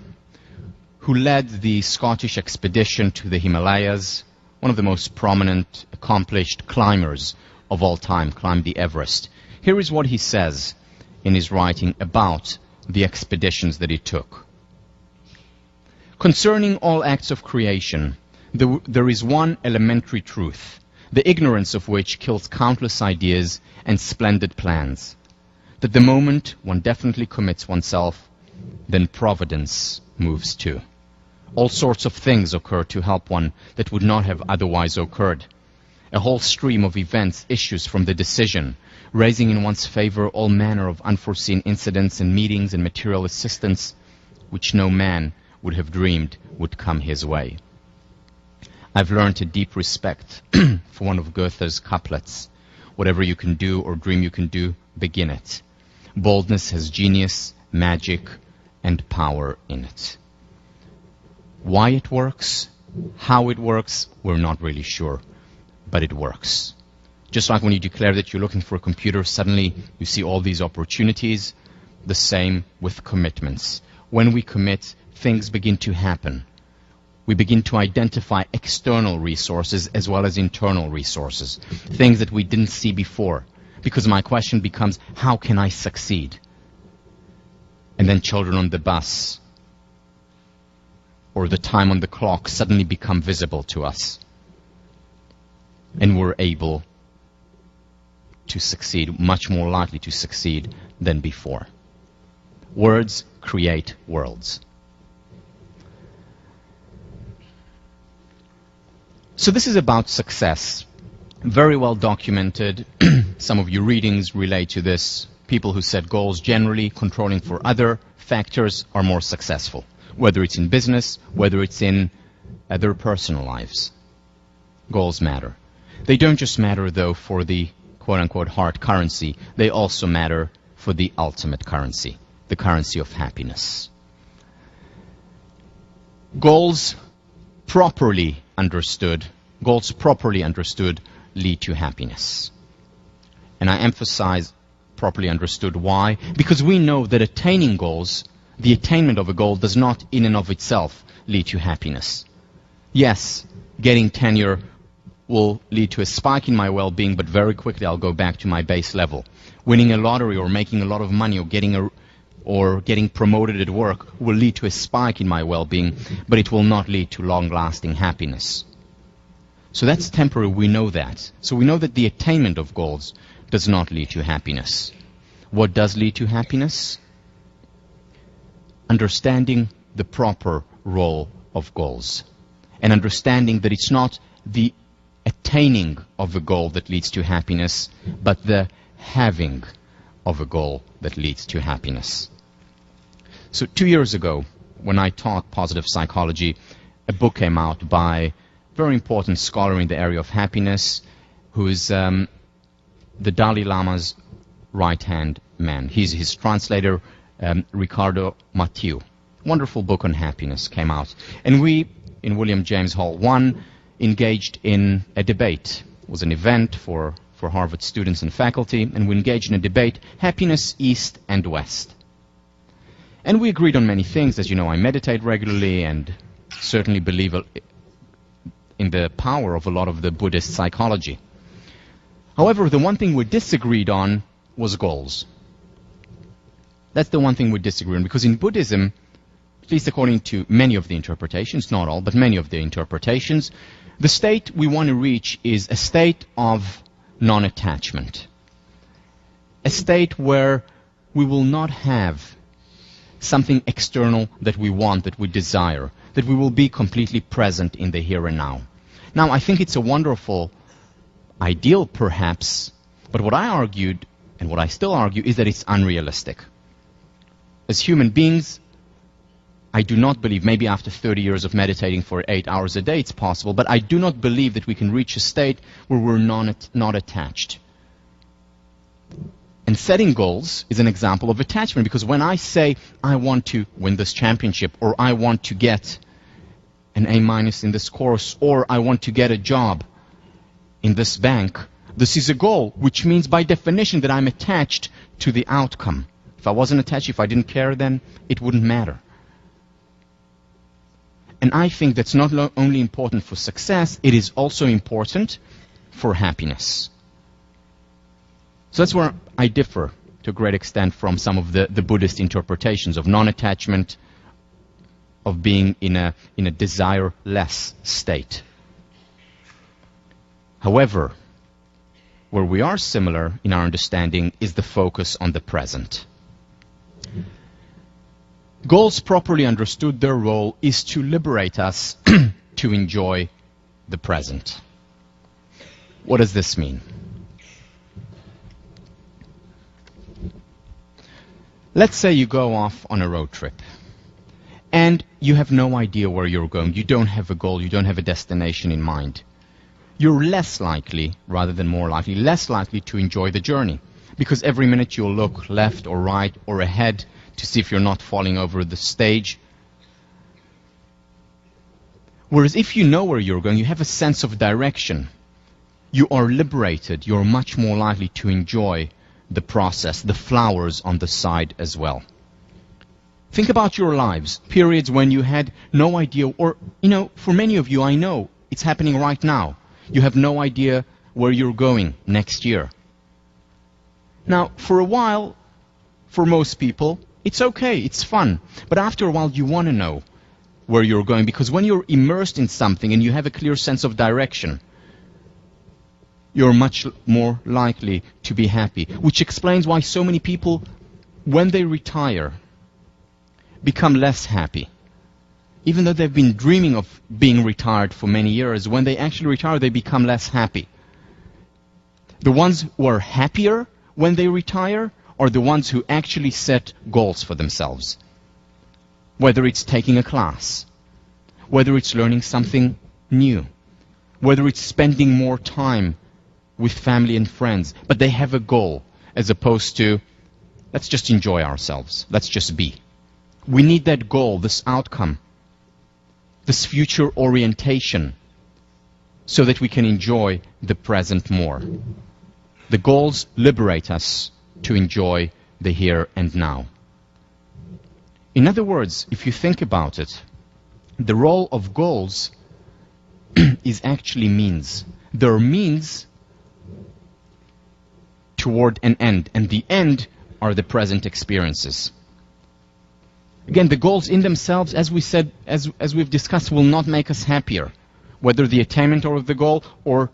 who led the Scottish expedition to the Himalayas, one of the most prominent, accomplished climbers of all time, climbed the Everest. Here is what he says in his writing about the expeditions that he took. Concerning all acts of creation, there is one elementary truth, the ignorance of which kills countless ideas and splendid plans, that the moment one definitely commits oneself, then providence moves too. All sorts of things occur to help one that would not have otherwise occurred. A whole stream of events issues from the decision, raising in one's favor all manner of unforeseen incidents and meetings and material assistance, which no man would have dreamed would come his way. I've learned a deep respect for one of Goethe's couplets. Whatever you can do or dream you can do, begin it. Boldness has genius, magic, and power in it. Why it works, how it works, we're not really sure, but it works. Just like when you declare that you're looking for a computer, suddenly you see all these opportunities. The same with commitments. When we commit, things begin to happen. We begin to identify external resources as well as internal resources, things that we didn't see before. Because my question becomes, how can I succeed? And then children on the bus or the time on the clock suddenly become visible to us. And we're able to succeed, much more likely to succeed than before. Words create worlds. So this is about success. Very well documented. Some of your readings relate to this. People who set goals generally controlling for other factors are more successful, whether it's in business, whether it's in their personal lives. Goals matter. They don't just matter, though, for the quote-unquote hard currency. They also matter for the ultimate currency, the currency of happiness. Goals properly understood lead to happiness. And I emphasize properly understood. Why? Because we know that attaining goals, the attainment of a goal does not in and of itself lead to happiness. Yes, getting tenure will lead to a spike in my well-being, but very quickly I'll go back to my base level. Winning a lottery or making a lot of money or getting or getting promoted at work will lead to a spike in my well-being, but it will not lead to long-lasting happiness. So that's temporary, we know that. So we know that the attainment of goals does not lead to happiness. What does lead to happiness? Understanding the proper role of goals. And understanding that it's not the attaining of a goal that leads to happiness, but the having of a goal that leads to happiness. So 2 years ago, when I taught positive psychology, a book came out by a very important scholar in the area of happiness, who is the Dalai Lama's right-hand man. He's his translator, Ricardo Mathieu. Wonderful book on happiness came out. And we, in William James Hall 1, engaged in a debate. It was an event for Harvard students and faculty, and we engaged in a debate, happiness east and west. And we agreed on many things. As you know, I meditate regularly and certainly believe in the power of a lot of the Buddhist psychology. However, the one thing we disagreed on was goals. That's the one thing we disagree on, because in Buddhism, at least according to many of the interpretations, not all, but many of the interpretations, the state we want to reach is a state of non-attachment. A state where we will not have something external that we want, that we desire, that we will be completely present in the here and now. Now, I think it's a wonderful ideal, perhaps, but what I argued, and what I still argue, is that it's unrealistic. As human beings, I do not believe, maybe after 30 years of meditating for 8 hours a day it's possible, but I do not believe that we can reach a state where we're not attached. And setting goals is an example of attachment, because when I say I want to win this championship, or I want to get an A- in this course, or I want to get a job in this bank, this is a goal, which means by definition that I'm attached to the outcome. If I wasn't attached, if I didn't care, then it wouldn't matter. And I think that's not only important for success, it is also important for happiness. So that's where I differ to a great extent from some of the Buddhist interpretations of non-attachment, of being in a desire-less state. However, where we are similar in our understanding is the focus on the present. Goals properly understood, their role is to liberate us to enjoy the present. What does this mean? Let's say you go off on a road trip and you have no idea where you're going. You don't have a goal, you don't have a destination in mind. You're less likely, rather than more likely, less likely to enjoy the journey, because every minute you'll look left or right or ahead to see if you're not falling over the stage. Whereas if you know where you're going, you have a sense of direction. You are liberated. You're much more likely to enjoy the process, the flowers on the side as well. Think about your lives, periods when you had no idea, or, for many of you, I know it's happening right now. You have no idea where you're going next year. Now, for a while, for most people, it's okay, it's fun. But after a while, you want to know where you're going, because when you're immersed in something and you have a clear sense of direction, you're much more likely to be happy. Which explains why so many people, when they retire, become less happy. Even though they've been dreaming of being retired for many years, when they actually retire, they become less happy. The ones who are happier when they retire are the ones who actually set goals for themselves. Whether it's taking a class, whether it's learning something new, whether it's spending more time with family and friends, but they have a goal, as opposed to, let's just enjoy ourselves, let's just be. We need that goal, this outcome, this future orientation, so that we can enjoy the present more. The goals liberate us to enjoy the here and now. In other words, if you think about it, the role of goals is actually means. They're means toward an end, and the end are the present experiences. Again, the goals in themselves, as we said, as we've discussed, will not make us happier, whether the attainment of the goal or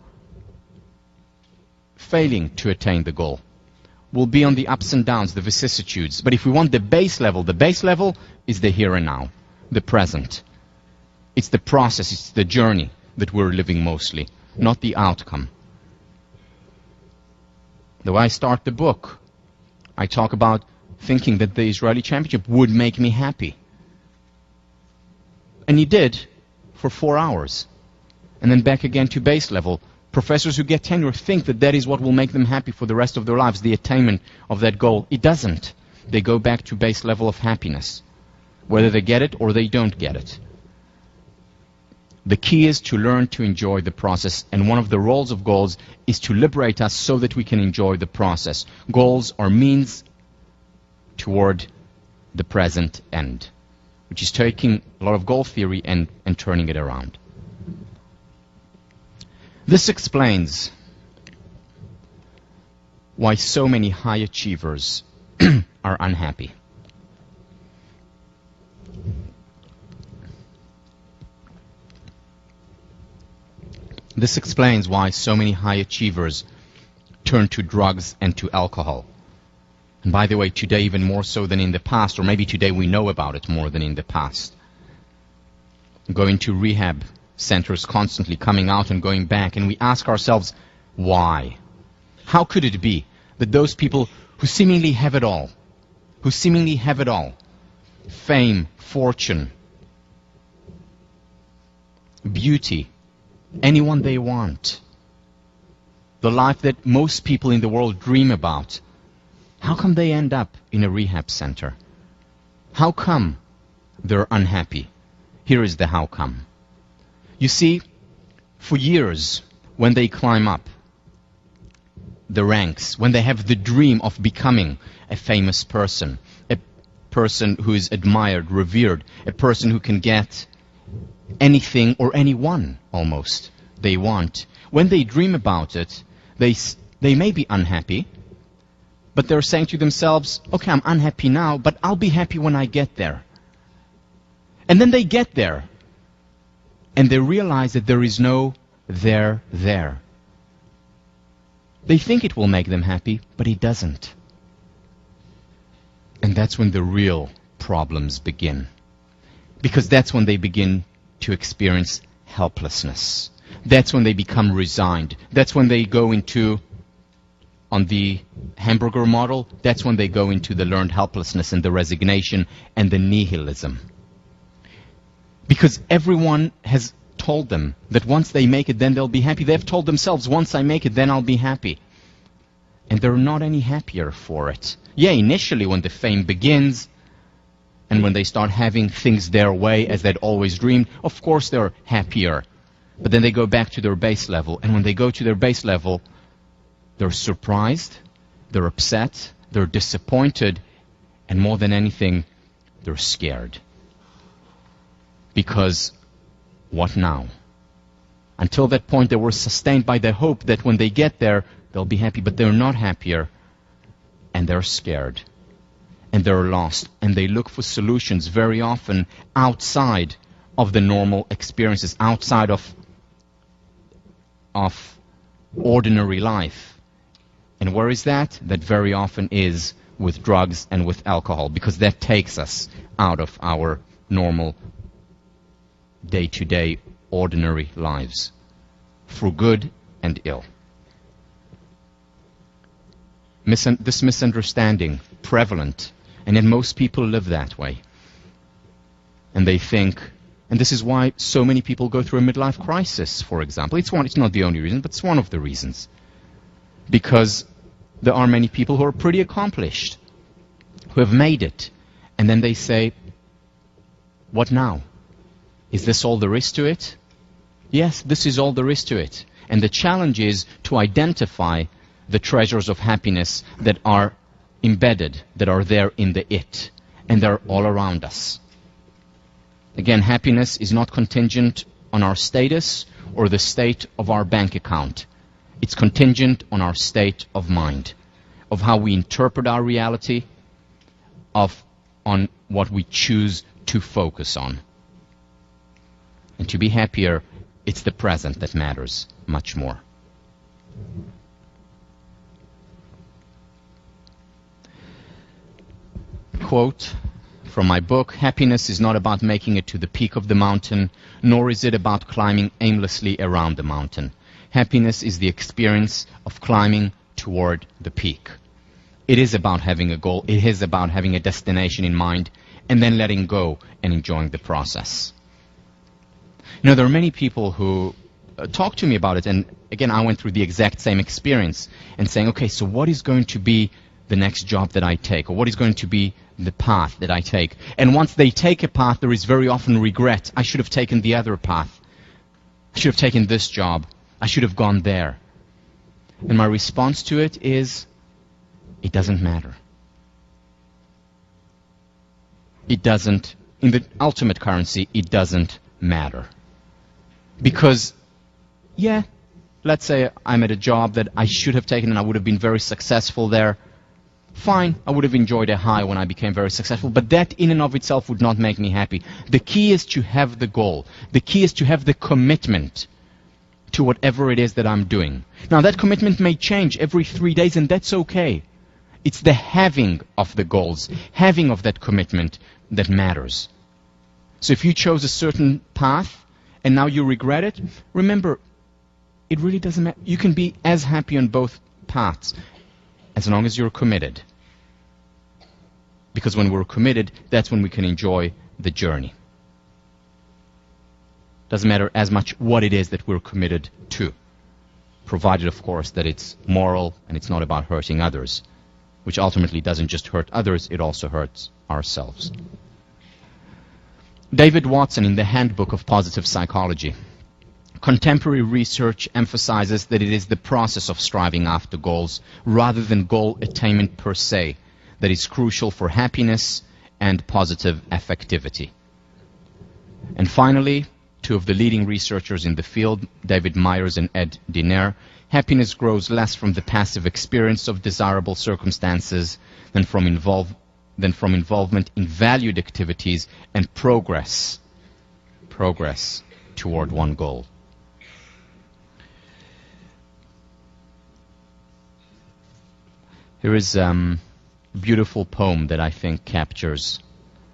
failing to attain the goal will be on the ups and downs, the vicissitudes. But if we want the base level is the here and now, the present. It's the process, it's the journey that we're living mostly, not the outcome. The way I start the book, I talk about thinking that the Israeli championship would make me happy. And it did for 4 hours. And then back again to base level. Professors who get tenure think that that is what will make them happy for the rest of their lives, the attainment of that goal. It doesn't. They go back to base level of happiness, whether they get it or they don't get it. The key is to learn to enjoy the process, and one of the roles of goals is to liberate us so that we can enjoy the process. Goals are means toward the present end, which is taking a lot of goal theory and turning it around. This explains why so many high achievers are unhappy. This explains why so many high achievers turn to drugs and to alcohol. And by the way, today even more so than in the past, or maybe today we know about it more than in the past. Going to rehab centers constantly, coming out and going back, and we ask ourselves, why? How could it be that those people who seemingly have it all, fame, fortune, beauty, anyone they want, the life that most people in the world dream about, how come they end up in a rehab center? How come they're unhappy? Here is the how come. You see, for years, when they climb up the ranks, when they have the dream of becoming a famous person, a person who is admired, revered, a person who can get anything or anyone almost they want, when they dream about it, they may be unhappy, but they're saying to themselves, okay, I'm unhappy now, but I'll be happy when I get there. And then they get there, and they realize that there is no there there. They think it will make them happy, but it doesn't. And that's when the real problems begin. Because that's when they begin to experience helplessness. That's when they become resigned. That's when they go into, on the hamburger model, that's when they go into the learned helplessness and the resignation and the nihilism. Because everyone has told them that once they make it, then they'll be happy. They've told themselves, once I make it, then I'll be happy. And they're not any happier for it. Yeah, initially when the fame begins, and when they start having things their way as they'd always dreamed, of course they're happier. But then they go back to their base level. And when they go to their base level, they're surprised, they're upset, they're disappointed, and more than anything, they're scared. Because what now? Until that point, they were sustained by the hope that when they get there, they'll be happy. But they're not happier, and they're scared, and they're lost, and they look for solutions very often outside of the normal experiences, outside of ordinary life. And where is that? That very often is with drugs and with alcohol, because that takes us out of our normal day-to-day ordinary lives, for good and ill. This misunderstanding, prevalent, and yet most people live that way. And they think, and this is why so many people go through a midlife crisis, for example. It's not the only reason, but it's one of the reasons. Because there are many people who are pretty accomplished, who have made it, and then they say, what now? Is this all there is to it? Yes, this is all there is to it. And the challenge is to identify the treasures of happiness that are embedded, that are there in the it, and they're all around us. Again, happiness is not contingent on our status or the state of our bank account. It's contingent on our state of mind, of how we interpret our reality, of on what we choose to focus on. And to be happier, it's the present that matters much more. Quote from my book, "Happiness is not about making it to the peak of the mountain, nor is it about climbing aimlessly around the mountain. Happiness is the experience of climbing toward the peak." It is about having a goal. It is about having a destination in mind and then letting go and enjoying the process. You know, there are many people who talk to me about it, and again, I went through the exact same experience and saying, okay, so what is going to be the next job that I take, or what is going to be the path that I take? And once they take a path, there is very often regret. I should have taken the other path. I should have taken this job. I should have gone there. And my response to it is, it doesn't matter. It doesn't, in the ultimate currency, it doesn't matter. Because, yeah, let's say I'm at a job that I should have taken and I would have been very successful there. Fine, I would have enjoyed a high when I became very successful, but that in and of itself would not make me happy. The key is to have the goal. The key is to have the commitment to whatever it is that I'm doing. Now, that commitment may change every 3 days, and that's okay. It's the having of the goals, having of that commitment that matters. So if you chose a certain path and now you regret it, remember, it really doesn't matter. You can be as happy on both paths as long as you're committed. Because when we're committed, that's when we can enjoy the journey. Doesn't matter as much what it is that we're committed to, provided, of course, that it's moral and it's not about hurting others, which ultimately doesn't just hurt others, it also hurts ourselves. David Watson, in the Handbook of Positive Psychology, contemporary research emphasizes that it is the process of striving after goals rather than goal attainment per se that is crucial for happiness and positive affectivity. And finally, two of the leading researchers in the field, David Myers and Ed Diner, happiness grows less from the passive experience of desirable circumstances than from involvement in valued activities and progress toward one goal. Here is a beautiful poem that I think captures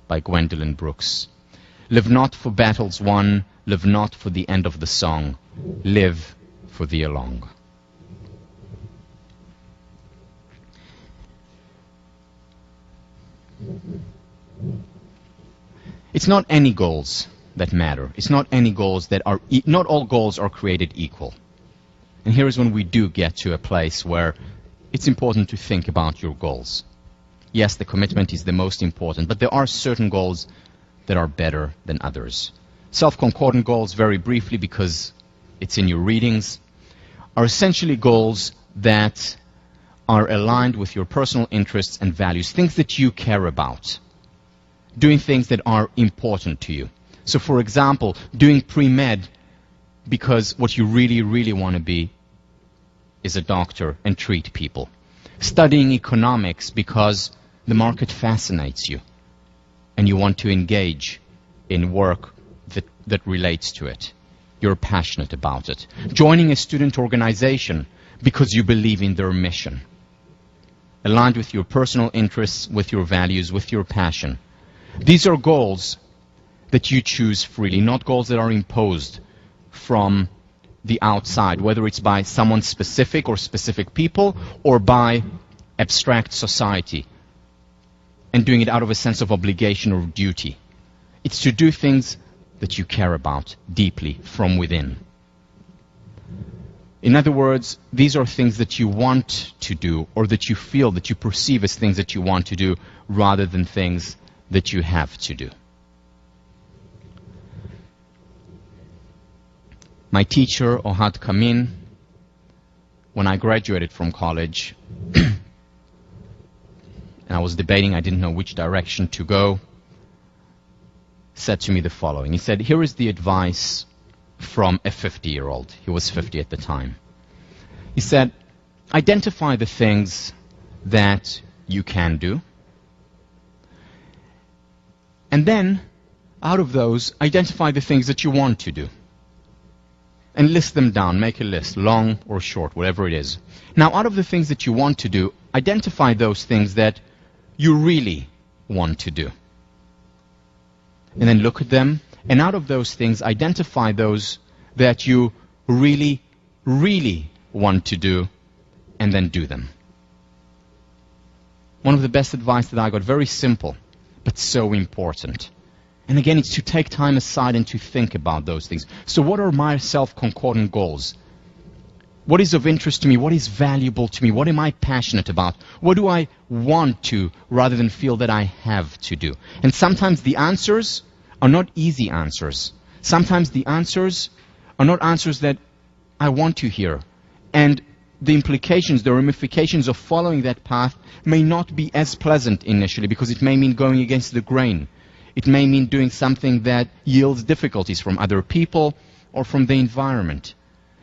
by Gwendolyn Brooks. Live not for battles won, live not for the end of the song, live for the along. It's not any goals that matter. It's not any goals that are, not all goals are created equal. And here is when we do get to a place where it's important to think about your goals. Yes, the commitment is the most important, but there are certain goals that are better than others. Self-concordant goals, very briefly because it's in your readings, are essentially goals that are aligned with your personal interests and values, things that you care about, doing things that are important to you. So, for example, doing pre-med because what you really, really want to be is a doctor and treat people. Studying economics because the market fascinates you and you want to engage in work that relates to it. You're passionate about it. Joining a student organization because you believe in their mission. Aligned with your personal interests, with your values, with your passion. These are goals that you choose freely, not goals that are imposed from the outside, whether it's by someone specific or specific people or by abstract society, and doing it out of a sense of obligation or duty. It's to do things that you care about deeply from within. In other words, these are things that you want to do or that you feel, that you perceive as things that you want to do rather than things that you have to do. My teacher, Ohad Kamin, when I graduated from college, and I was debating, I didn't know which direction to go, said to me the following. He said, here is the advice from a 50-year-old. He was 50 at the time. He said, identify the things that you can do And then, out of those, identify the things that you want to do. And list them down. Make a list, long or short, whatever it is. Now, out of the things that you want to do, identify those things that you really want to do. And then look at them. And out of those things, identify those that you really, really want to do, and then do them. One of the best advice that I got, very simple, but so important. And again, it's to take time aside and to think about those things. So what are my self-concordant goals? What is of interest to me? What is valuable to me? What am I passionate about? What do I want to, rather than feel that I have to do? And sometimes the answers are not easy answers. Sometimes the answers are not answers that I want to hear. And the implications, the ramifications of following that path may not be as pleasant initially, because it may mean going against the grain. It may mean doing something that yields difficulties from other people or from the environment.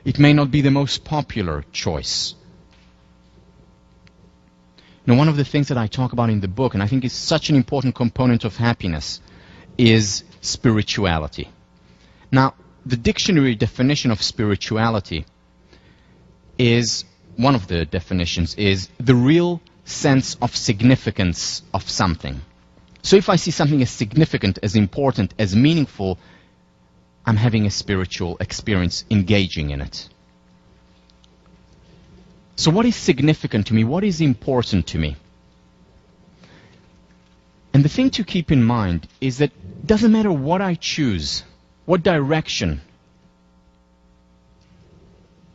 It may not be the most popular choice. Now, one of the things that I talk about in the book, and I think is such an important component of happiness, is spirituality. Now, the dictionary definition of spirituality is, one of the definitions is the real sense of significance of something. So if I see something as significant, as important, as meaningful, I'm having a spiritual experience engaging in it. So what is significant to me? What is important to me? And the thing to keep in mind is that it doesn't matter what I choose, what direction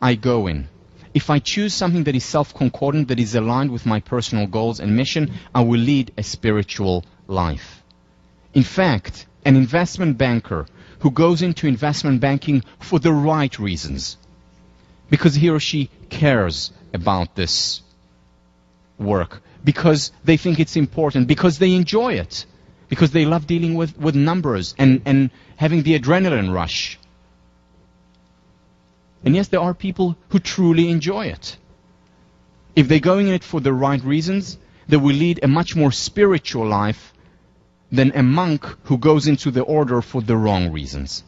I go in. If I choose something that is self-concordant, that is aligned with my personal goals and mission, I will lead a spiritual life. In fact, an investment banker who goes into investment banking for the right reasons, because he or she cares about this work, because they think it's important, because they enjoy it, because they love dealing with numbers and having the adrenaline rush. And yes, there are people who truly enjoy it. If they're going in it for the right reasons, they will lead a much more spiritual life than a monk who goes into the order for the wrong reasons.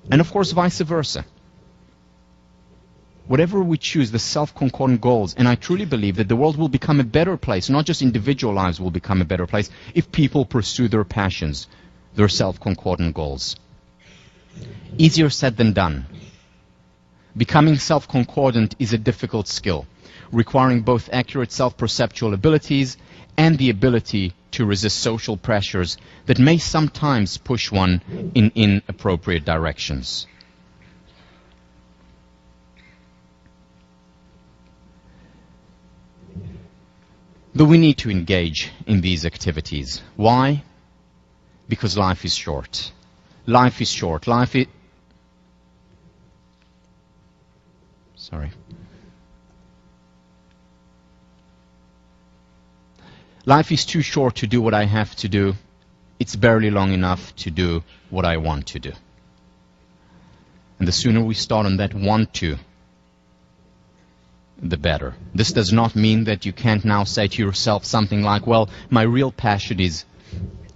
And of course, vice versa. Whatever we choose, the self-concordant goals, and I truly believe that the world will become a better place, not just individual lives will become a better place, if people pursue their passions, their self-concordant goals. Easier said than done. Becoming self-concordant is a difficult skill, requiring both accurate self-perceptual abilities and the ability to resist social pressures that may sometimes push one in inappropriate directions. But we need to engage in these activities. Why? Because life is short. Life is short. Life is too short to do what I have to do. It's barely long enough to do what I want to do. And the sooner we start on that want to, the better. This does not mean that you can't now say to yourself something like, well, my real passion is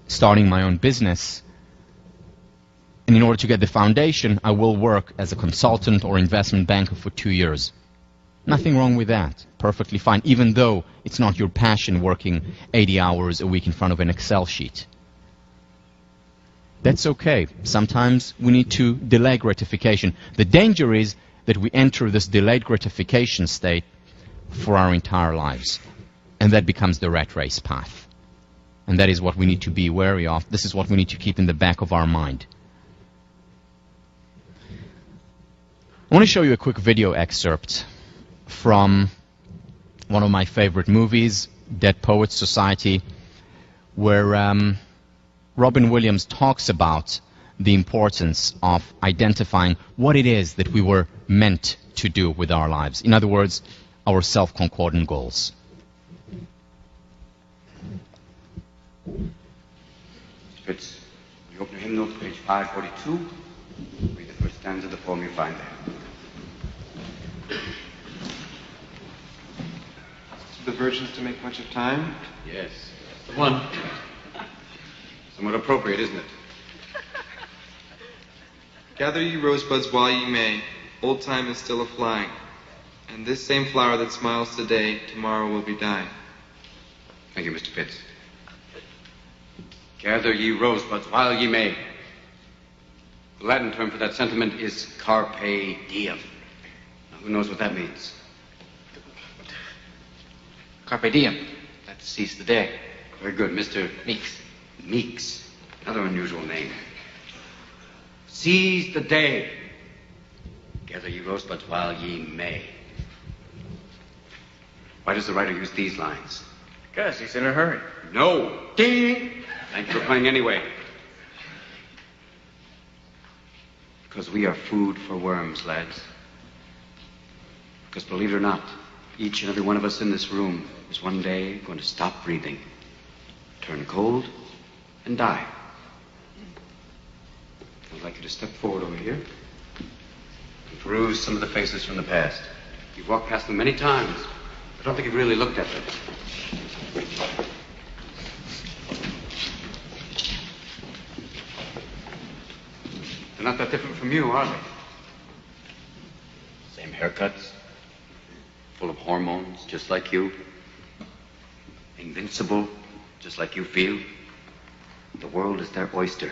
starting my own business, and in order to get the foundation, I will work as a consultant or investment banker for 2 years. Nothing wrong with that. Perfectly fine, even though it's not your passion working 80 hours a week in front of an Excel sheet. That's okay. Sometimes we need to delay gratification. The danger is that we enter this delayed gratification state for our entire lives. And that becomes the rat race path. And that is what we need to be wary of. This is what we need to keep in the back of our mind. I want to show you a quick video excerpt from one of my favorite movies, Dead Poets Society, where Robin Williams talks about the importance of identifying what it is that we were meant to do with our lives. In other words, our self-concordant goals. Fritz, you open your hymn notes, page 542. Read the first stanza of the poem you find there. The versions to make much of time? Yes. 1. Somewhat appropriate, isn't it? Gather ye rosebuds while ye may, old time is still a-flying, and this same flower that smiles today, tomorrow will be dying. Thank you, Mr. Pitts. Gather ye rosebuds while ye may. The Latin term for that sentiment is carpe diem. Now, who knows what that means? Carpe diem. That's seize the day. Very good, Mr. Meeks. Meeks. Another unusual name. Seize the day. Gather ye rosebuds while ye may. Why does the writer use these lines? Because he's in a hurry. No. Ding! Thank you for playing anyway. Because we are food for worms, lads. Because believe it or not, each and every one of us in this room is one day going to stop breathing, turn cold, and die. I'd like you to step forward over here and peruse some of the faces from the past. You've walked past them many times. I don't think you've really looked at them. They're not that different from you, are they? Same haircuts, full of hormones, just like you. Invincible, just like you feel. The world is their oyster.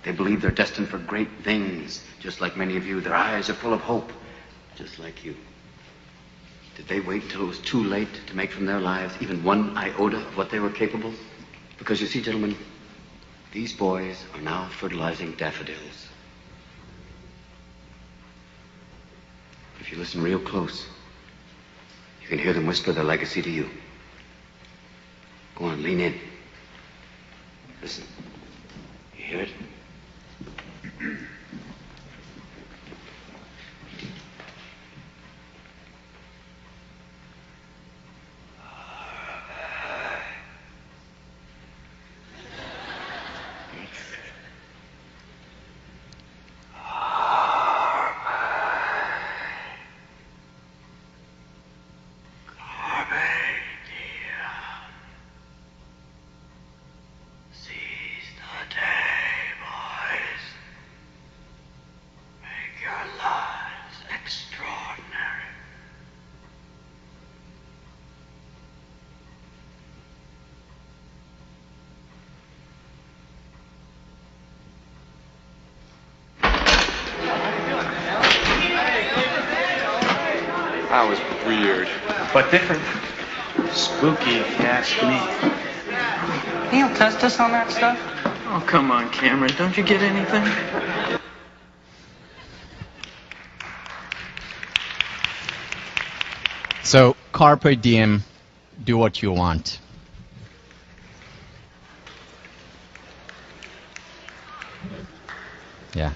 They believe they're destined for great things, just like many of you. Their eyes are full of hope, just like you. Did they wait until it was too late to make from their lives even one iota of what they were capable? Because you see, gentlemen, these boys are now fertilizing daffodils. If you listen real close, you can hear them whisper their legacy to you. Go on, lean in. Listen. You hear it? That was weird. But different. Spooky, if you ask me. He'll test us on that stuff? Oh, come on, Cameron. Don't you get anything? So, carpe diem, do what you want. Yeah.